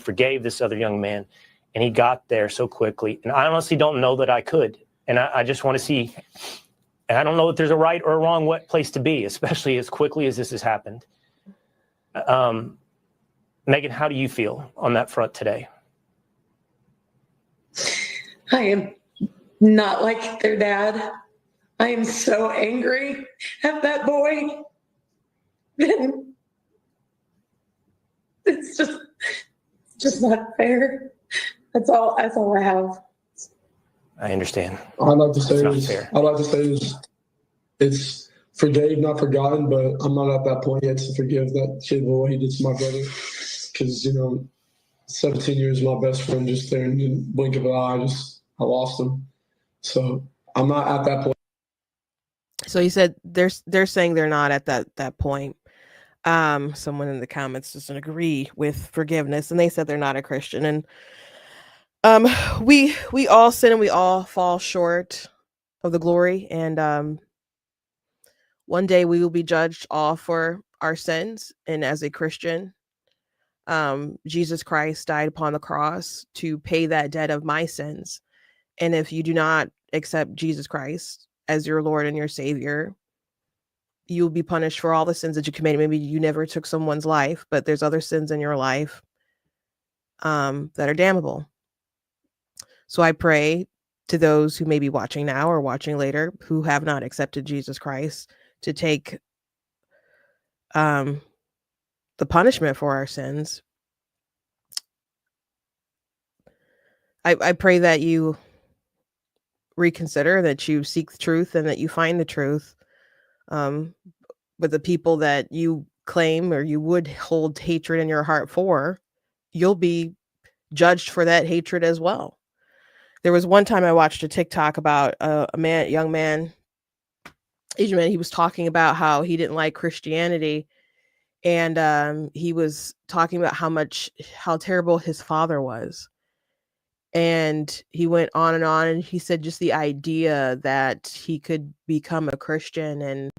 he got there so quickly. And I honestly don't know that I could. And I just want to see, and I don't know if there's a right or a wrong place to be, especially as quickly as this has happened. Megan, how do you feel on that front today? I am not like their dad. I am so angry at that boy. It's just not fair. That's all I have. I understand. I'd like to say it's forgave, not forgotten, but I'm not at that point yet to forgive that kid for what he did to my brother. Because, 17 years, my best friend, just there in the blink of an eye, I lost him. So I'm not at that point. So he said they're saying they're not at that point. Someone in the comments doesn't agree with forgiveness, and they said they're not a Christian. And we all sin and we all fall short of the glory. And one day we will be judged all for our sins. And as a Christian, Jesus Christ died upon the cross to pay that debt of my sins. And if you do not accept Jesus Christ as your Lord and your Savior, you'll be punished for all the sins that you committed. Maybe you never took someone's life, but there's other sins in your life that are damnable. So I pray to those who may be watching now or watching later who have not accepted Jesus Christ to take the punishment for our sins. I pray that you reconsider, that you seek the truth, and that you find the truth. But the people that you claim or you would hold hatred in your heart for, you'll be judged for that hatred as well. There was one time I watched a TikTok about a young man, Asian man. He was talking about how he didn't like Christianity, and he was talking about how terrible his father was. And he went on, and he said just the idea that he could become a Christian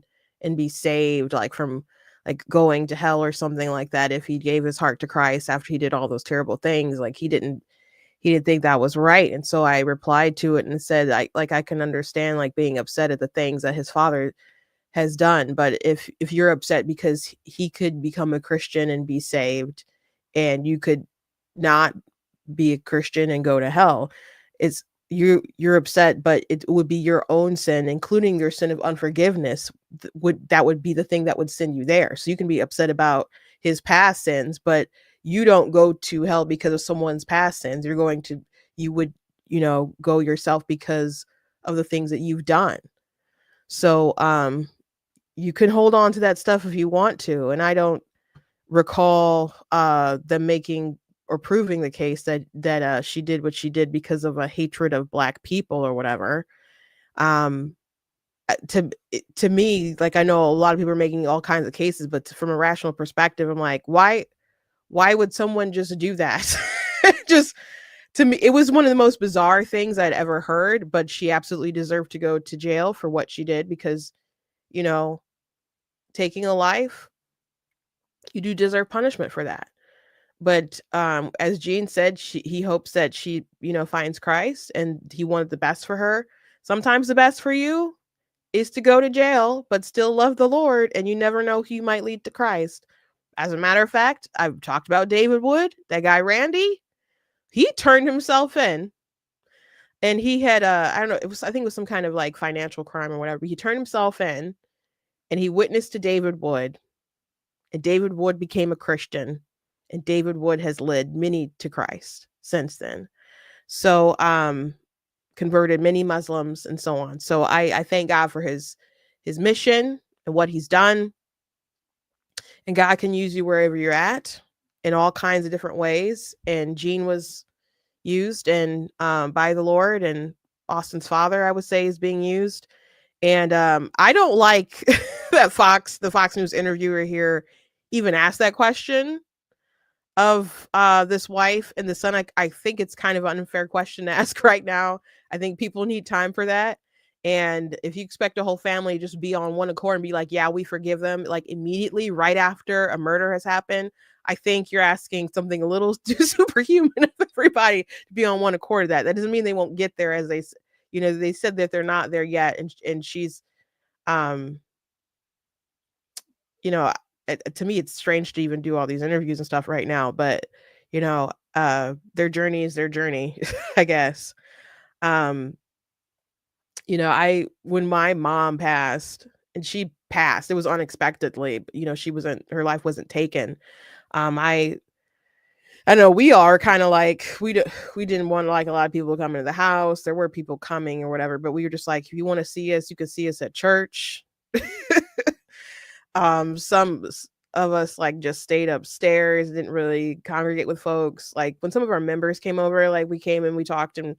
and be saved, like from like going to hell or something like that, if he gave his heart to Christ after he did all those terrible things. Like he didn't think that was right. And so I replied to it and said, I can understand like being upset at the things that his father has done, but if you're upset because he could become a Christian and be saved, and you could not be a Christian and go to hell, you're upset, but it would be your own sin, including your sin of unforgiveness, that would be the thing that would send you there. So you can be upset about his past sins, but you don't go to hell because of someone's past sins. You go yourself because of the things that you've done. So you can hold on to that stuff if you want to. And I don't recall them making or proving the case that she did what she did because of a hatred of Black people or whatever. To me, like, I know a lot of people are making all kinds of cases, but from a rational perspective, I'm like, why would someone just do that? Just, to me, it was one of the most bizarre things I'd ever heard, but she absolutely deserved to go to jail for what she did because, taking a life, you do deserve punishment for that. But as Gene said, he hopes that she, finds Christ, and he wanted the best for her. Sometimes the best for you is to go to jail, but still love the Lord, and you never know who you might lead to Christ. As a matter of fact, I've talked about David Wood, that guy Randy. He turned himself in, and he had I don't know, I think it was some kind of like financial crime or whatever. He turned himself in, and he witnessed to David Wood, and David Wood became a Christian, and David Wood has led many to Christ since then. So converted many Muslims and so on. So I thank God for his mission and what he's done. And God can use you wherever you're at in all kinds of different ways. And Gene was used and by the Lord, and Austin's father, I would say, is being used. And I don't like that the Fox News interviewer here even asked that question of this wife and the son. I think it's kind of an unfair question to ask right now. I think people need time for that. And if you expect a whole family to just be on one accord and be like, yeah, we forgive them, like immediately right after a murder has happened, I think you're asking something a little too superhuman of everybody to be on one accord of that. That doesn't mean they won't get there, as they said that they're not there yet. And she's, to me, it's strange to even do all these interviews and stuff right now, but their journey is their journey, I guess. When my mom passed, and she passed, it was unexpectedly, but, her life wasn't taken. I know we are kind of like, we didn't want like a lot of people coming to the house. There were people coming or whatever, but we were just like, if you want to see us, you can see us at church. Some of us like just stayed upstairs, didn't really congregate with folks. Like when some of our members came over, like we came and we talked and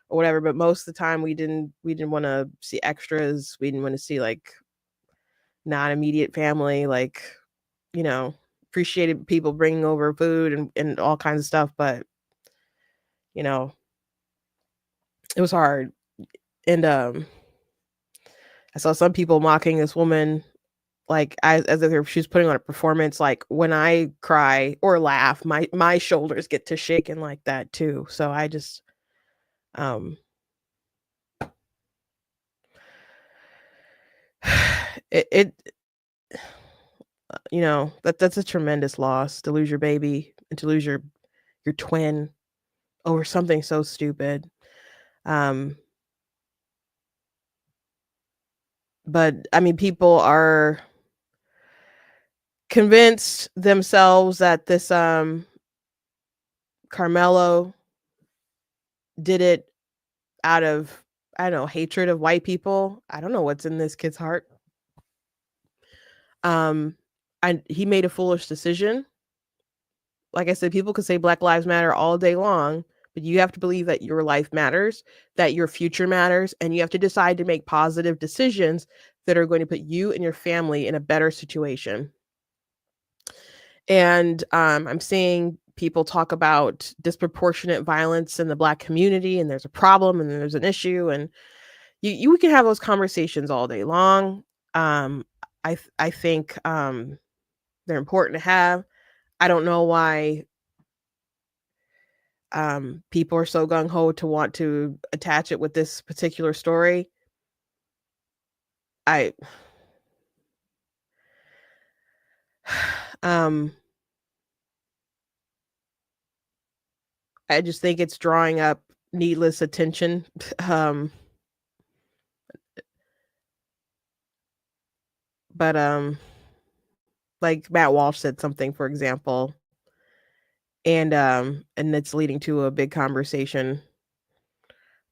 or whatever, but most of the time we didn't want to see extras. We didn't want to see like non-immediate family, like, appreciated people bringing over food and all kinds of stuff, but it was hard. And I saw some people mocking this woman, like as if she was putting on a performance. Like when I cry or laugh, my shoulders get to shaking like that too. So I just that's a tremendous loss, to lose your baby and to lose your twin over something so stupid. But I mean, people are convinced themselves that this Carmelo did it out of, I don't know, hatred of white people. I don't know what's in this kid's heart. And he made a foolish decision. Like I said, people could say Black Lives Matter all day long, but you have to believe that your life matters, that your future matters, and you have to decide to make positive decisions that are going to put you and your family in a better situation. And I'm seeing people talk about disproportionate violence in the Black community, and there's a problem and there's an issue, and we can have those conversations all day long. I think they're important to have. I don't know why people are so gung-ho to want to attach it with this particular story. I just think it's drawing up needless attention. But like Matt Walsh said something, for example, and it's leading to a big conversation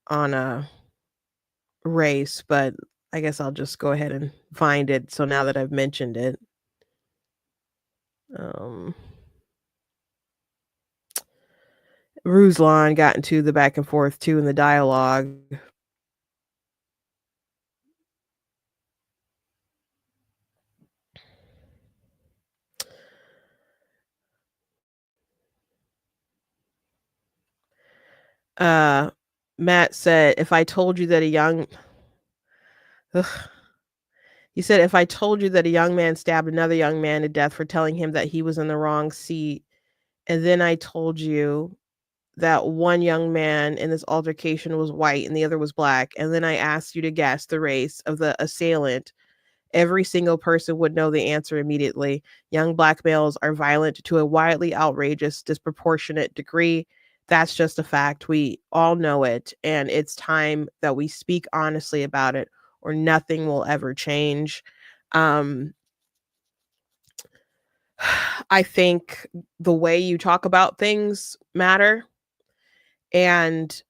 on a race, but I guess I'll just go ahead and find it. So now that I've mentioned it, Ruslan got into the back and forth too in the dialogue. Matt said, if I told you that a young he said, if I told you that a young man stabbed another young man to death for telling him that he was in the wrong seat, and then I told you that one young man in this altercation was white and the other was black, and then I asked you to guess the race of the assailant, every single person would know the answer immediately. Young black males are violent to a wildly outrageous, disproportionate degree. That's just a fact. We all know it. And it's time that we speak honestly about it, or nothing will ever change. I think the way you talk about things matter. And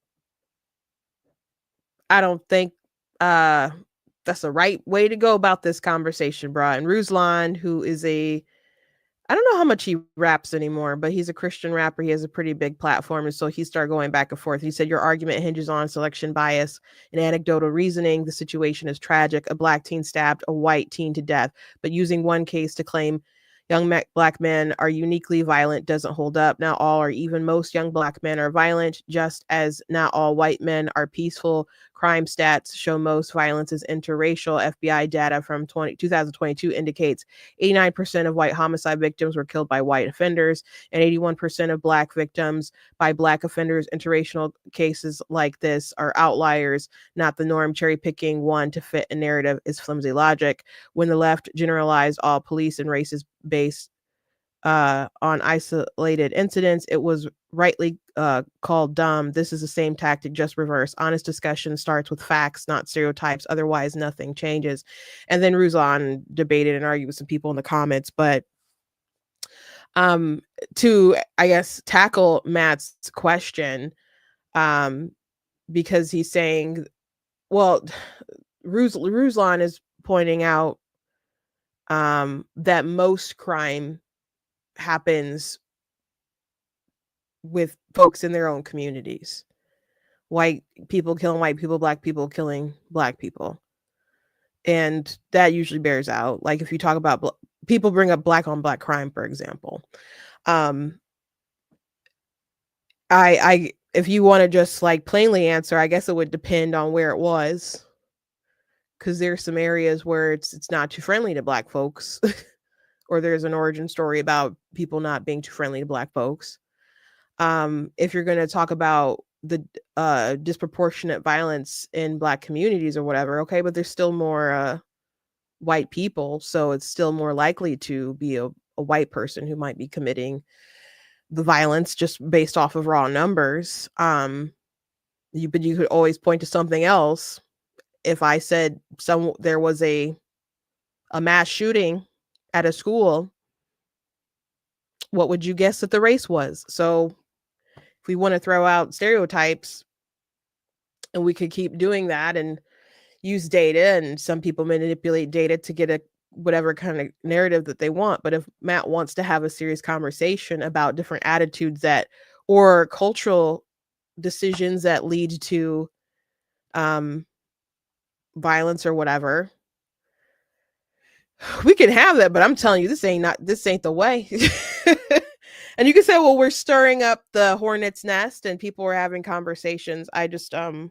I don't think that's the right way to go about this conversation, bro. And Ruslan, who is I don't know how much he raps anymore, but he's a Christian rapper. He has a pretty big platform. And so he started going back and forth. He said, your argument hinges on selection bias and anecdotal reasoning. The situation is tragic. A black teen stabbed a white teen to death, but using one case to claim young black men are uniquely violent doesn't hold up. Not all or even most young black men are violent, just as not all white men are peaceful. Crime stats show most violence is interracial. FBI data from 2022 indicates 89% of white homicide victims were killed by white offenders, and 81% of black victims by black offenders. Interracial cases like this are outliers, not the norm. Cherry picking one to fit a narrative is flimsy logic. When the left generalized all police and races based on isolated incidents, it was rightly called dumb. This is the same tactic, just reverse. Honest discussion starts with facts, not stereotypes. Otherwise, nothing changes. And then Ruslan debated and argued with some people in the comments. But to, I guess, tackle Matt's question, because he's saying, well, Ruslan is pointing out that most crime happens with folks in their own communities. White people killing white people, black people killing black people. And that usually bears out. Like if you talk about people bring up black on black crime, for example. I if you want to just like plainly answer, I guess it would depend on where it was. Cause there's some areas where it's not too friendly to black folks. Or there's an origin story about people not being too friendly to black folks. If you're going to talk about the disproportionate violence in black communities or whatever, okay, but there's still more white people, so it's still more likely to be a white person who might be committing the violence just based off of raw numbers. But you could always point to something else. If I said there was a mass shooting at a school, what would you guess that the race was? So if we want to throw out stereotypes, and we could keep doing that and use data, and some people manipulate data to get whatever kind of narrative that they want. But if Matt wants to have a serious conversation about different attitudes or cultural decisions that lead to violence or whatever, we can have that. But I'm telling you, this ain't the way. And you can say, well, we're stirring up the hornet's nest and people are having conversations. I just I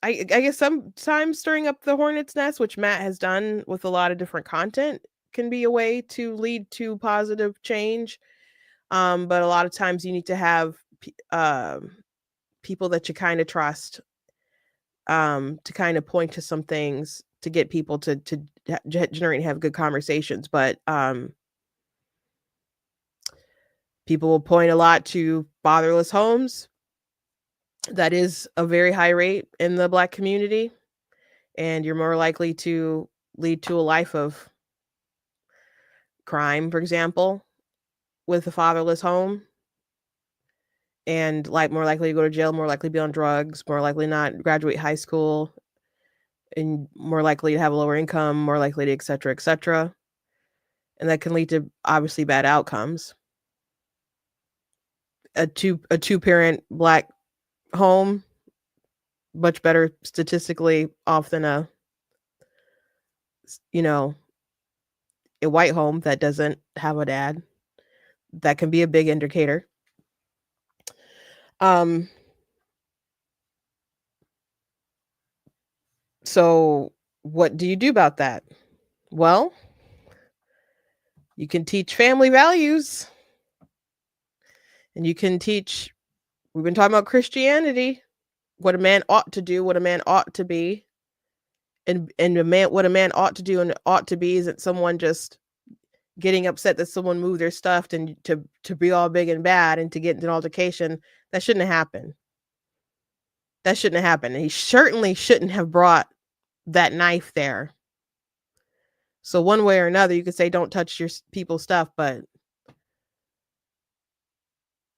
guess sometimes stirring up the hornet's nest, which Matt has done with a lot of different content, can be a way to lead to positive change. But a lot of times you need to have people that you kind of trust to kind of point to some things to get people to generate and have good conversations. But people will point a lot to fatherless homes. That is a very high rate in the black community, and you're more likely to lead to a life of crime, for example, with a fatherless home. and like more likely to go to jail, more likely to be on drugs, more likely not graduate high school, and more likely to have a lower income, more likely to et cetera, et cetera. And that can lead to obviously bad outcomes. A two-parent black home, much better statistically off than a white home that doesn't have a dad. That can be a big indicator. So what do you do about that? Well, you can teach family values, and you can teach, we've been talking about Christianity, what a man ought to do, what a man ought to be. And what a man ought to do and ought to be isn't someone just getting upset that someone moved their stuff and to be all big and bad and to get into an altercation. That shouldn't have happened. That shouldn't have happened. And he certainly shouldn't have brought that knife there. So one way or another, you could say don't touch your people's stuff, but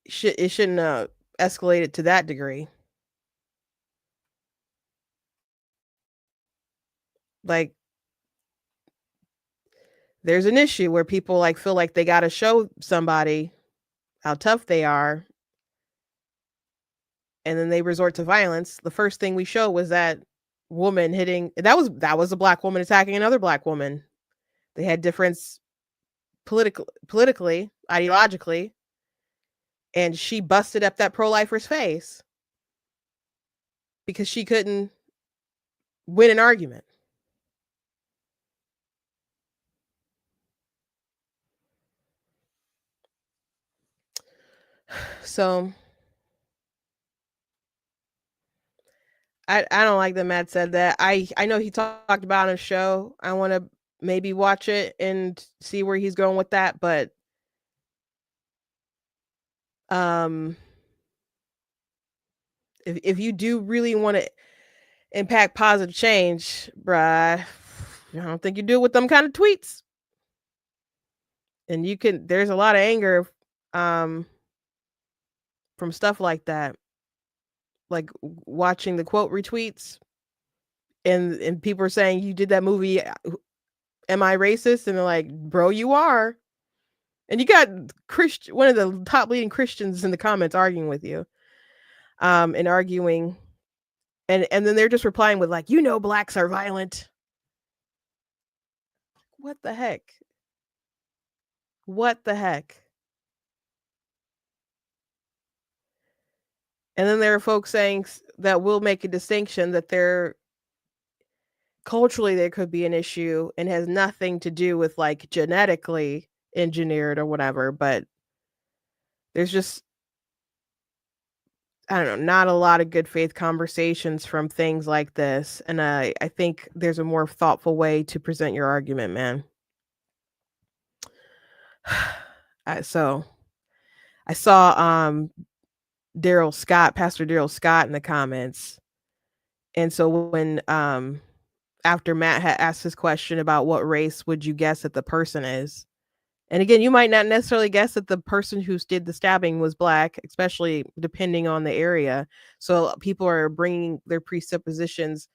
it shouldn't escalate it to that degree. Like, there's an issue where people like feel like they got to show somebody how tough they are, and then they resort to violence. The first thing we show was that woman hitting, that was a black woman attacking another black woman. They had difference politically, ideologically, and she busted up that pro-lifer's face because she couldn't win an argument. So I don't like that Matt said that. I know he talked about on a show. I want to maybe watch it and see where he's going with that, but if you do really want to impact positive change, bruh, I don't think you do it with them kind of tweets. And there's a lot of anger from stuff like that. Like watching the quote retweets and people are saying, you did that movie, am I racist? And they're like, bro, you are. And you got one of the top leading Christians in the comments arguing with you, and arguing, and then they're just replying with like, blacks are violent. What the heck? What the heck? And then there are folks saying that will make a distinction that culturally there could be an issue and has nothing to do with like genetically engineered or whatever, but there's just, I don't know, not a lot of good faith conversations from things like this. And I think there's a more thoughtful way to present your argument, man. So I saw Pastor Daryl Scott in the comments. And so when after Matt had asked his question about what race would you guess that the person is, and again, you might not necessarily guess that the person who did the stabbing was black, especially depending on the area. So people are bringing their presuppositions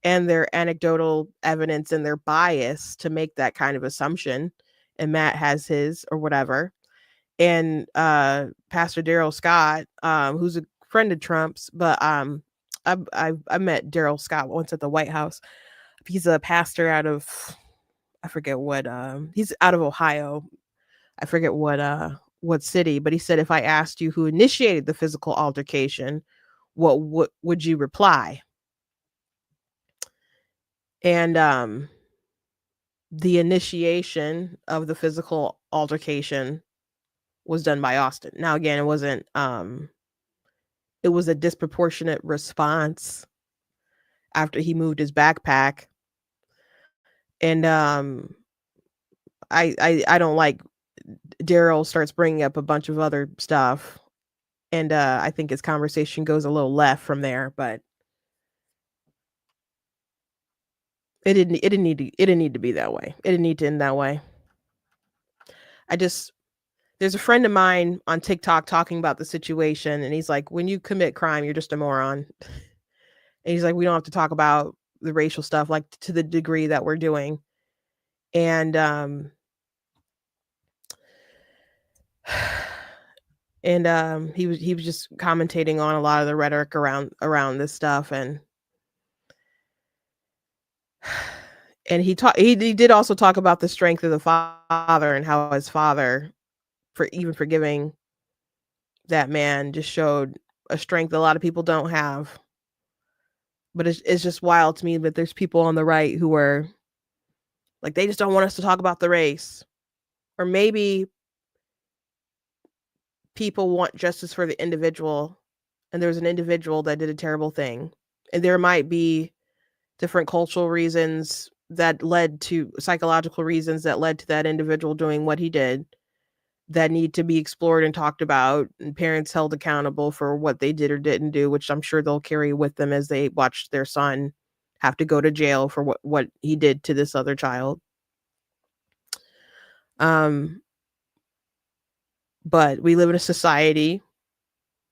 and their anecdotal evidence and their bias to make that kind of assumption. And Matt has his or whatever. And Pastor Daryl Scott, who's a friend of Trump's, but I met Daryl Scott once at the White House. He's a pastor out of, I forget what, he's out of Ohio. I forget what city, but he said, if I asked you who initiated the physical altercation, what would you reply? And the initiation of the physical altercation was done by Austin. Now, again, it wasn't, it was a disproportionate response after he moved his backpack. And I don't like Daryl starts bringing up a bunch of other stuff. And I think his conversation goes a little left from there, but it didn't need to be that way. It didn't need to end that way. There's a friend of mine on TikTok talking about the situation, and he's like, when you commit crime, you're just a moron. And he's like, we don't have to talk about the racial stuff like to the degree that we're doing. And he was just commentating on a lot of the rhetoric around this stuff, and he did also talk about the strength of the father and how his father, for even forgiving that man, just showed a strength a lot of people don't have. But it's just wild to me that there's people on the right who are like, they just don't want us to talk about the race. Or maybe people want justice for the individual, and there's an individual that did a terrible thing. And there might be different cultural reasons that led to psychological reasons that led to that individual doing what he did that need to be explored and talked about, and parents held accountable for what they did or didn't do, which I'm sure they'll carry with them as they watch their son have to go to jail for what he did to this other child. But we live in a society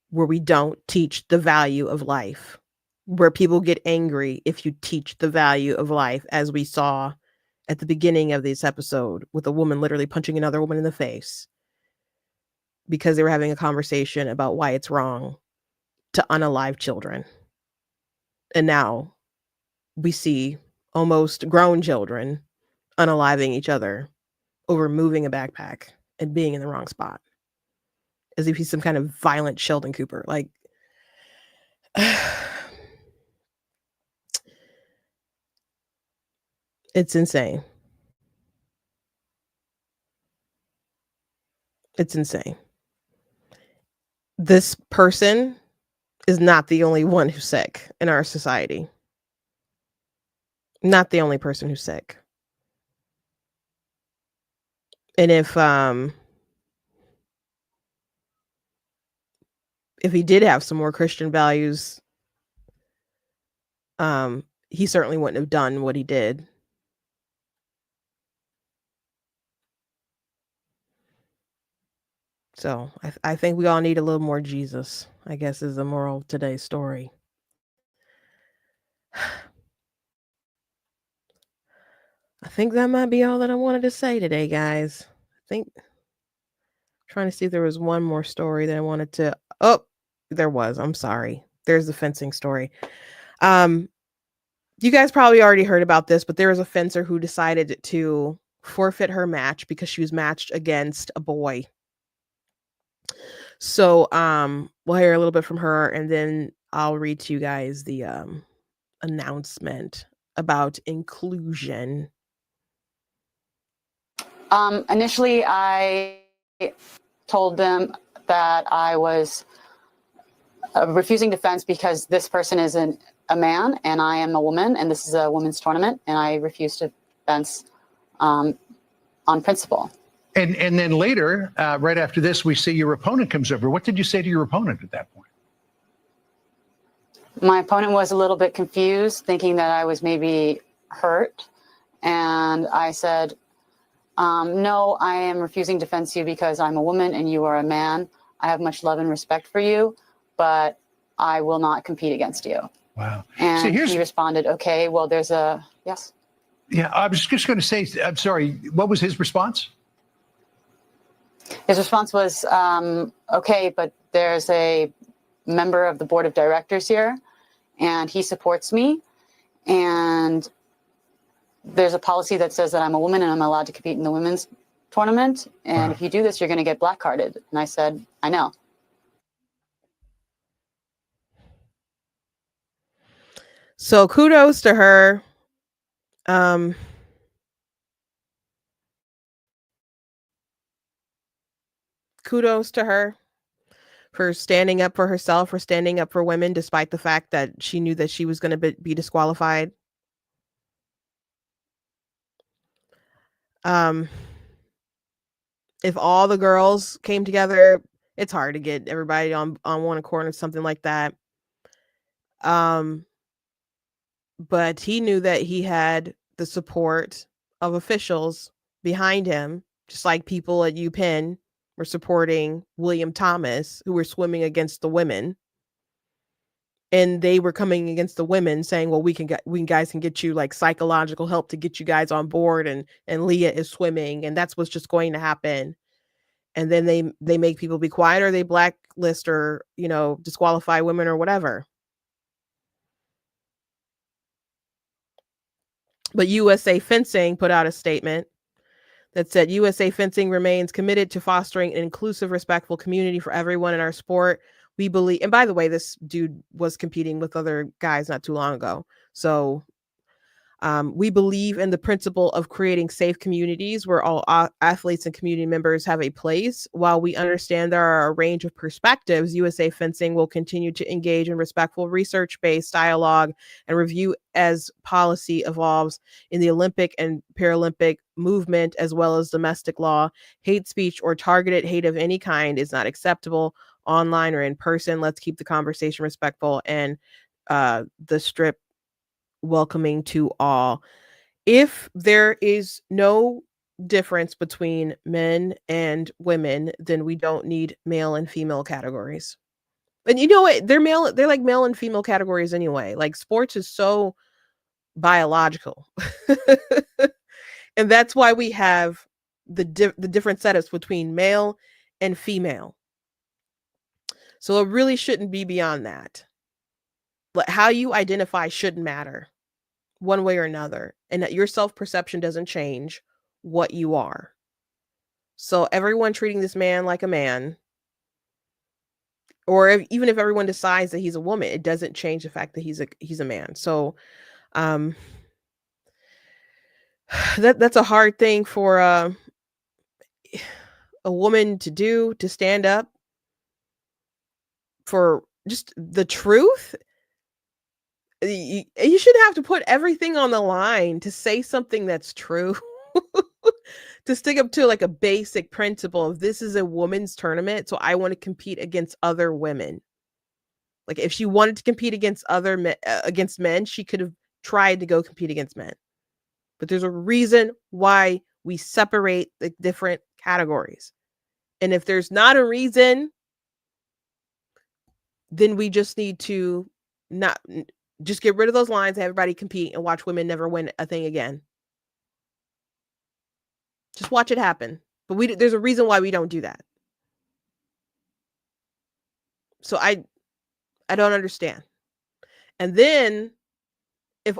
where we don't teach the value of life, where people get angry if you teach the value of life, as we saw at the beginning of this episode with a woman literally punching another woman in the face because they were having a conversation about why it's wrong to unalive children. And now we see almost grown children unaliving each other over moving a backpack and being in the wrong spot, as if he's some kind of violent Sheldon Cooper. Like, it's insane. It's insane. This person is not the only one who's sick in our society. Not the only person who's sick. And if he did have some more Christian values, he certainly wouldn't have done what he did. So I think we all need a little more Jesus, I guess, is the moral of today's story. I think that might be all that I wanted to say today, guys. I think trying to see if there was one more story that I wanted to. Oh, there was. I'm sorry. There's the fencing story. You guys probably already heard about this, but there was a fencer who decided to forfeit her match because she was matched against a boy. So we'll hear a little bit from her, and then I'll read to you guys the announcement about inclusion. Initially, I told them that I was refusing to fence because this person is a man and I am a woman, and this is a women's tournament, and I refuse to fence on principle. And then later, right after this, we see your opponent comes over. What did you say to your opponent at that point? My opponent was a little bit confused, thinking that I was maybe hurt. And I said, no, I am refusing to fence you because I'm a woman and you are a man. I have much love and respect for you, but I will not compete against you. Wow. And he responded, okay, well, there's a, yes. Yeah, I was just going to say, I'm sorry, what was his response? His response was, okay, but there's a member of the board of directors here, and he supports me. And there's a policy that says that I'm a woman and I'm allowed to compete in the women's tournament. And if you do this, you're going to get black carded. And I said, I know. So kudos to her. Kudos to her for standing up for herself, for standing up for women, despite the fact that she knew that she was going to be disqualified. If all the girls came together, it's hard to get everybody on one accord or something like that. But he knew that he had the support of officials behind him, just like people at UPenn were supporting William Thomas, who were swimming against the women. And they were coming against the women saying, well, we guys can get you like psychological help to get you guys on board. And Leah is swimming, and that's what's just going to happen. And then they make people be quiet, or they blacklist or, disqualify women or whatever. But USA Fencing put out a statement that said USA Fencing remains committed to fostering an inclusive, respectful community for everyone in our sport. We believe, and by the way, this dude was competing with other guys not too long ago. So we believe in the principle of creating safe communities where all athletes and community members have a place. While we understand there are a range of perspectives, USA Fencing will continue to engage in respectful research-based dialogue and review as policy evolves in the Olympic and Paralympic movement, as well as domestic law. Hate speech or targeted hate of any kind is not acceptable, online or in person. Let's keep the conversation respectful and the strip welcoming to all. If there is no difference between men and women, then we don't need male and female categories. And you know what? They're like male and female categories anyway. Like, sports is so biological. And that's why we have the different setups between male and female. So it really shouldn't be beyond that. But how you identify shouldn't matter one way or another, and that your self-perception doesn't change what you are. So everyone treating this man like a man, or even if everyone decides that he's a woman, it doesn't change the fact that he's a man. So that's a hard thing for a woman to do, to stand up for just the truth. You shouldn't have to put everything on the line to say something that's true. To stick up to like a basic principle of, this is a women's tournament, so I want to compete against other women. Like, if she wanted to compete against against men, she could have tried to go compete against men. But there's a reason why we separate the different categories. And if there's not a reason, then we just need to not just get rid of those lines, have everybody compete, and watch women never win a thing again. Just watch it happen. But there's a reason why we don't do that. So I don't understand. And then if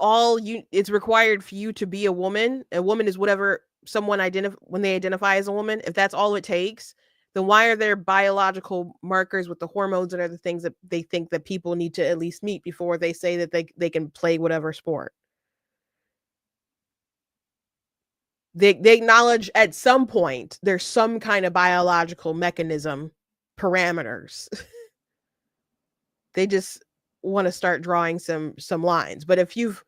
it's required for you to be a woman is whatever someone when they identify as a woman, if that's all it takes, then why are there biological markers with the hormones and other things that they think that people need to at least meet before they say that they can play whatever sport? They acknowledge at some point there's some kind of biological mechanism, parameters. They just want to start drawing some lines. But if you've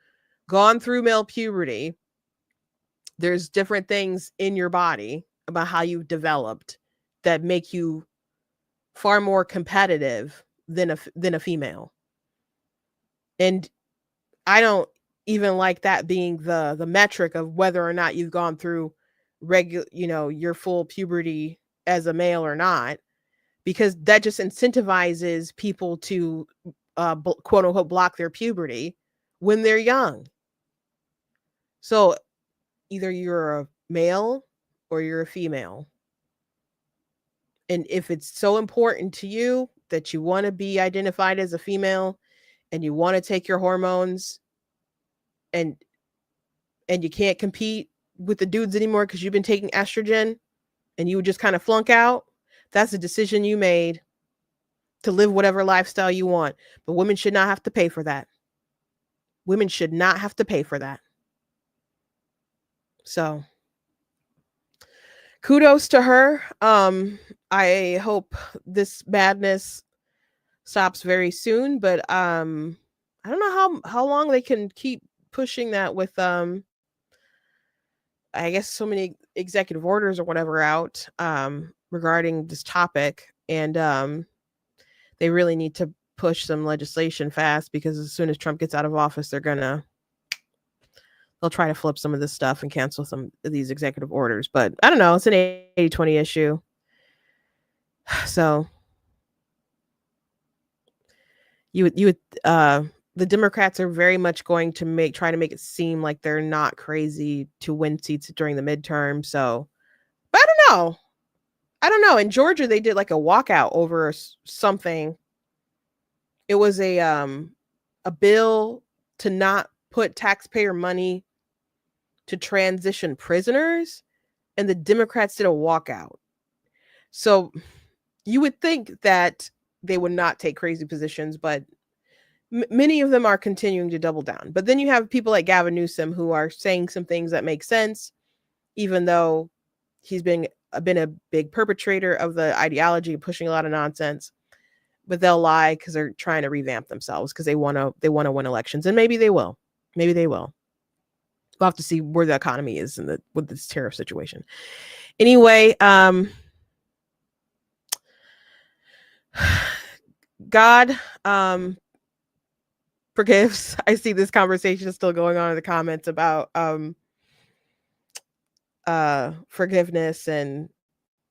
gone through male puberty, there's different things in your body about how you've developed that make you far more competitive than a female. And I don't even like that being the metric of whether or not you've gone through your full puberty as a male or not, because that just incentivizes people to quote unquote block their puberty when they're young. So either you're a male or you're a female. And if it's so important to you that you want to be identified as a female and you want to take your hormones and you can't compete with the dudes anymore because you've been taking estrogen and you would just kind of flunk out, that's a decision you made to live whatever lifestyle you want. But women should not have to pay for that. Women should not have to pay for that. So kudos to her. I hope this madness stops very soon, but I don't know how long they can keep pushing that with I guess so many executive orders or whatever out regarding this topic. And they really need to push some legislation fast, because as soon as Trump gets out of office, they'll try to flip some of this stuff and cancel some of these executive orders. But I don't know, it's an 80-20 issue. So the Democrats are very much going to try to make it seem like they're not crazy to win seats during the midterm. So, but I don't know. In Georgia, they did like a walkout over something. It was a bill to not put taxpayer money to transition prisoners, and the Democrats did a walkout. So you would think that they would not take crazy positions, but many of them are continuing to double down. But then you have people like Gavin Newsom who are saying some things that make sense, even though he's been a big perpetrator of the ideology, pushing a lot of nonsense. But they'll lie because they're trying to revamp themselves because they want to win elections, and maybe they will. Maybe they will. We'll have to see where the economy is with this tariff situation. Anyway, God forgives. I see this conversation still going on in the comments about forgiveness and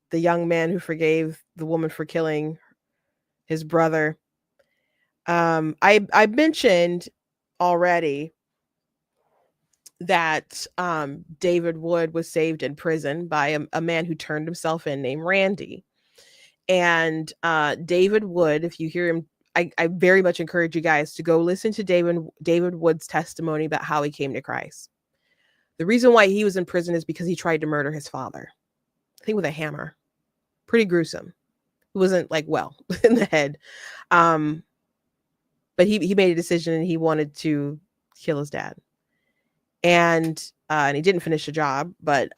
the young man who forgave the woman for killing his brother. I mentioned already that David Wood was saved in prison by a man who turned himself in named Randy. And David Wood, if you hear him, I very much encourage you guys to go listen to David Wood's testimony about how he came to Christ. The reason why he was in prison is because he tried to murder his father, I think with a hammer. Pretty gruesome. He wasn't like well in the head. But he made a decision and he wanted to kill his dad. And he didn't finish the job, but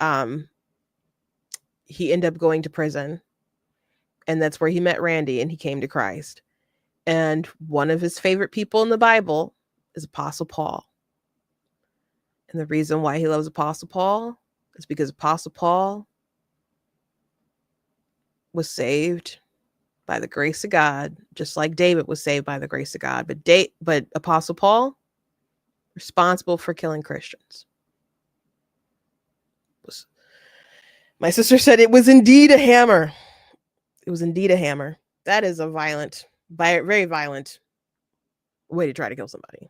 he ended up going to prison. And that's where he met Randy and he came to Christ. And one of his favorite people in the Bible is Apostle Paul. And the reason why he loves Apostle Paul is because Apostle Paul was saved by the grace of God, just like David was saved by the grace of God. But Apostle Paul, responsible for killing Christians. My sister said it was indeed a hammer. It was indeed a hammer. That is a very violent way to try to kill somebody.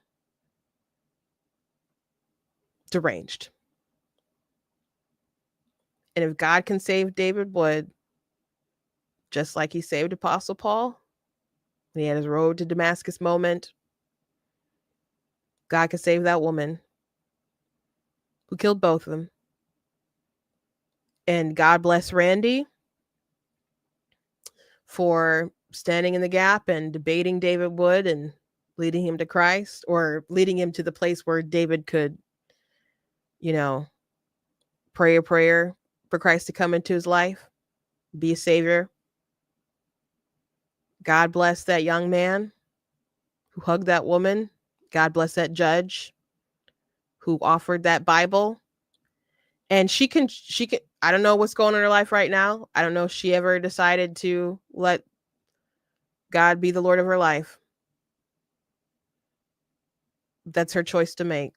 Deranged. And if God can save David Wood, just like he saved Apostle Paul, when he had his road to Damascus moment, God could save that woman who killed both of them. And God bless Randy for standing in the gap and debating David Wood and leading him to Christ, or leading him to the place where David could, pray a prayer for Christ to come into his life, be a savior. God bless that young man who hugged that woman. God bless that judge who offered that Bible. And she can, I don't know what's going on in her life right now. I don't know if she ever decided to let God be the Lord of her life. That's her choice to make.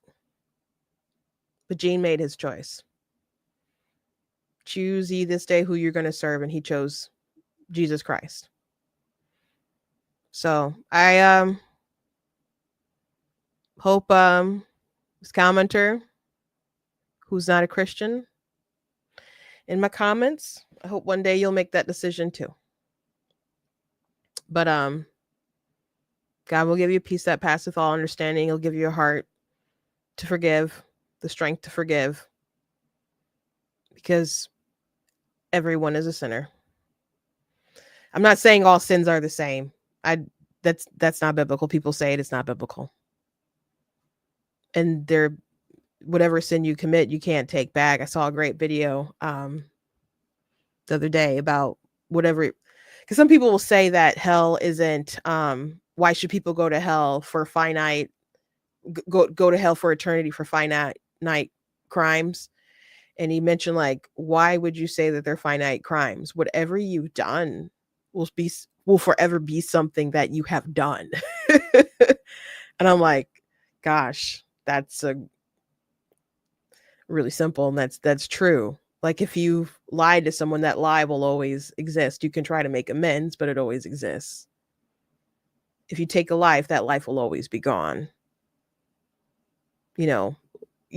But Gene made his choice. Choose ye this day who you're going to serve, and he chose Jesus Christ. So I hope this commenter who's not a Christian in my comments, I hope one day you'll make that decision too. But God will give you peace that passeth all understanding. He'll give you a heart to forgive, the strength to forgive, because everyone is a sinner. I'm not saying all sins are the same. That's not biblical. People say it's not biblical. And whatever sin you commit, you can't take back. I saw a great video the other day about whatever, because some people will say that hell isn't, why should people go to hell for go to hell for eternity for finite crimes? And he mentioned, like, why would you say that they're finite crimes? Whatever you've done will forever be something that you have done. And I'm like, gosh, that's really simple, and that's true. Like if you've lied to someone, that lie will always exist. You can try to make amends, but it always exists. If you take a life, that life will always be gone. You know,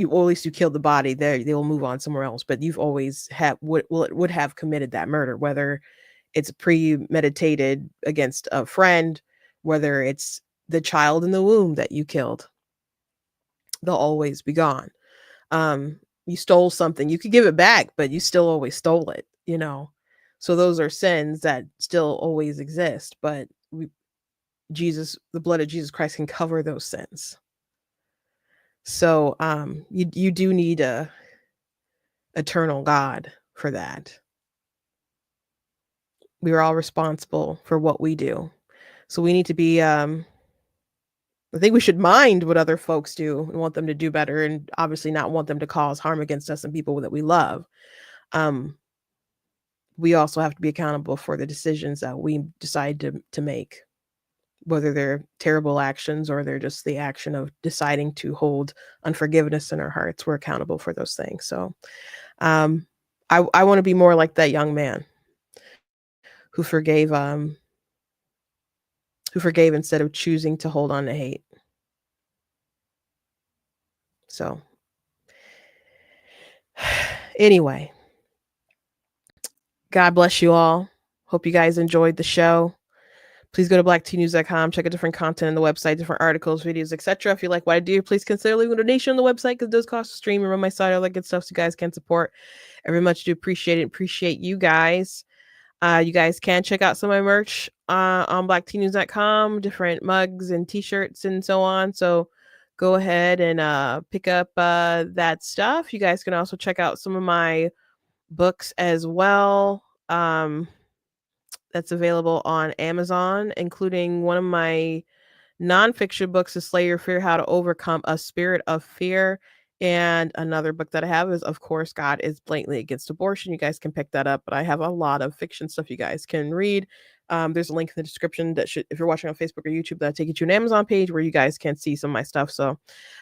or at least you killed the body. They will move on somewhere else. But you've always would have committed that murder, whether it's premeditated against a friend, whether it's the child in the womb that you killed. They'll always be gone. You stole something, you could give it back, but you still always stole it, you know? So those are sins that still always exist, but the blood of Jesus Christ can cover those sins. So you do need a eternal God for that. We are all responsible for what we do. So we need to be I think we should mind what other folks do and want them to do better, and obviously not want them to cause harm against us and people that we love. We also have to be accountable for the decisions that we decide to make, whether they're terrible actions or they're just the action of deciding to hold unforgiveness in our hearts. We're accountable for those things. So I want to be more like that young man who forgave instead of choosing to hold on to hate. So anyway, God bless you all. Hope you guys enjoyed the show. Please go to blacktnews.com, check out different content on the website, different articles, videos, etc. If you like what I do, please consider leaving a donation on the website, because it does cost to stream and run my site, all that good stuff, so you guys can support. I very much do appreciate it. Appreciate you guys. You guys can check out some of my merch on blacktnews.com, different mugs and t-shirts and so on. So go ahead and pick up that stuff. You guys can also check out some of my books as well. That's available on Amazon, including one of my nonfiction books is Slay Your Fear, How to Overcome a Spirit of Fear. And another book that I have is, of course, God is Blatantly Against Abortion. You guys can pick that up, but I have a lot of fiction stuff you guys can read. There's a link in the description that should, if you're watching on Facebook or YouTube, that'll take you to an Amazon page where you guys can see some of my stuff. So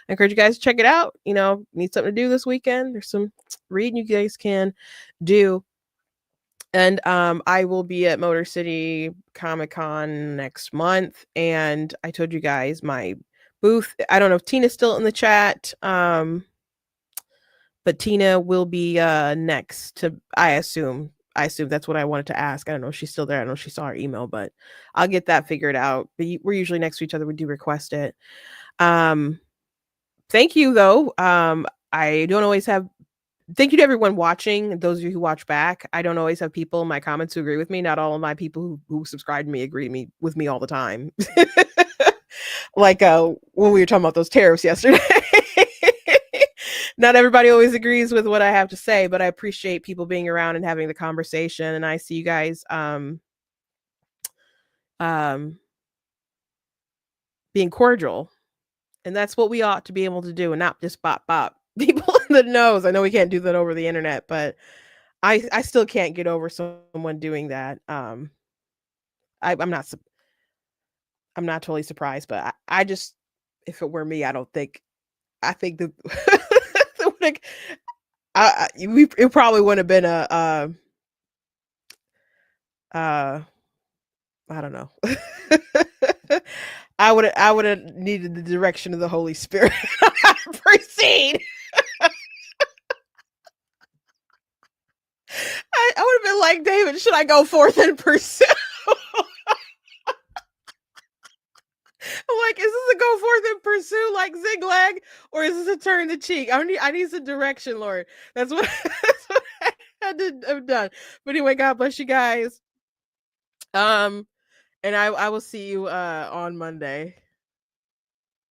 I encourage you guys to check it out. You know, need something to do this weekend. There's some reading you guys can do. And I will be at Motor City Comic Con next month. And I told you guys my booth. I don't know if Tina's still in the chat. But Tina will be next to, I assume that's what I wanted to ask. I don't know if she's still there. I don't know if she saw our email, but I'll get that figured out. But we're usually next to each other. We do request it. Thank you though. I don't always have, thank you to everyone watching. Those of you who watch back, I don't always have people in my comments who agree with me. Not all of my people who subscribe to me agree with me all the time. Like when we were talking about those tariffs yesterday. Not everybody always agrees with what I have to say, but I appreciate people being around and having the conversation. And I see you guys being cordial. And that's what we ought to be able to do, and not just bop people in the nose. I know we can't do that over the internet, but I still can't get over someone doing that. I'm not totally surprised, but I just, if it were me, I think that it probably wouldn't have been I don't know. I would have needed the direction of the Holy Spirit to proceed. I would have been like, David, should I go forth and pursue? I'm like, is this a go forth and pursue like zigzag, or is this a turn the cheek? I need some direction, Lord. That's what I had to have done. But anyway, God bless you guys. And I will see you on Monday.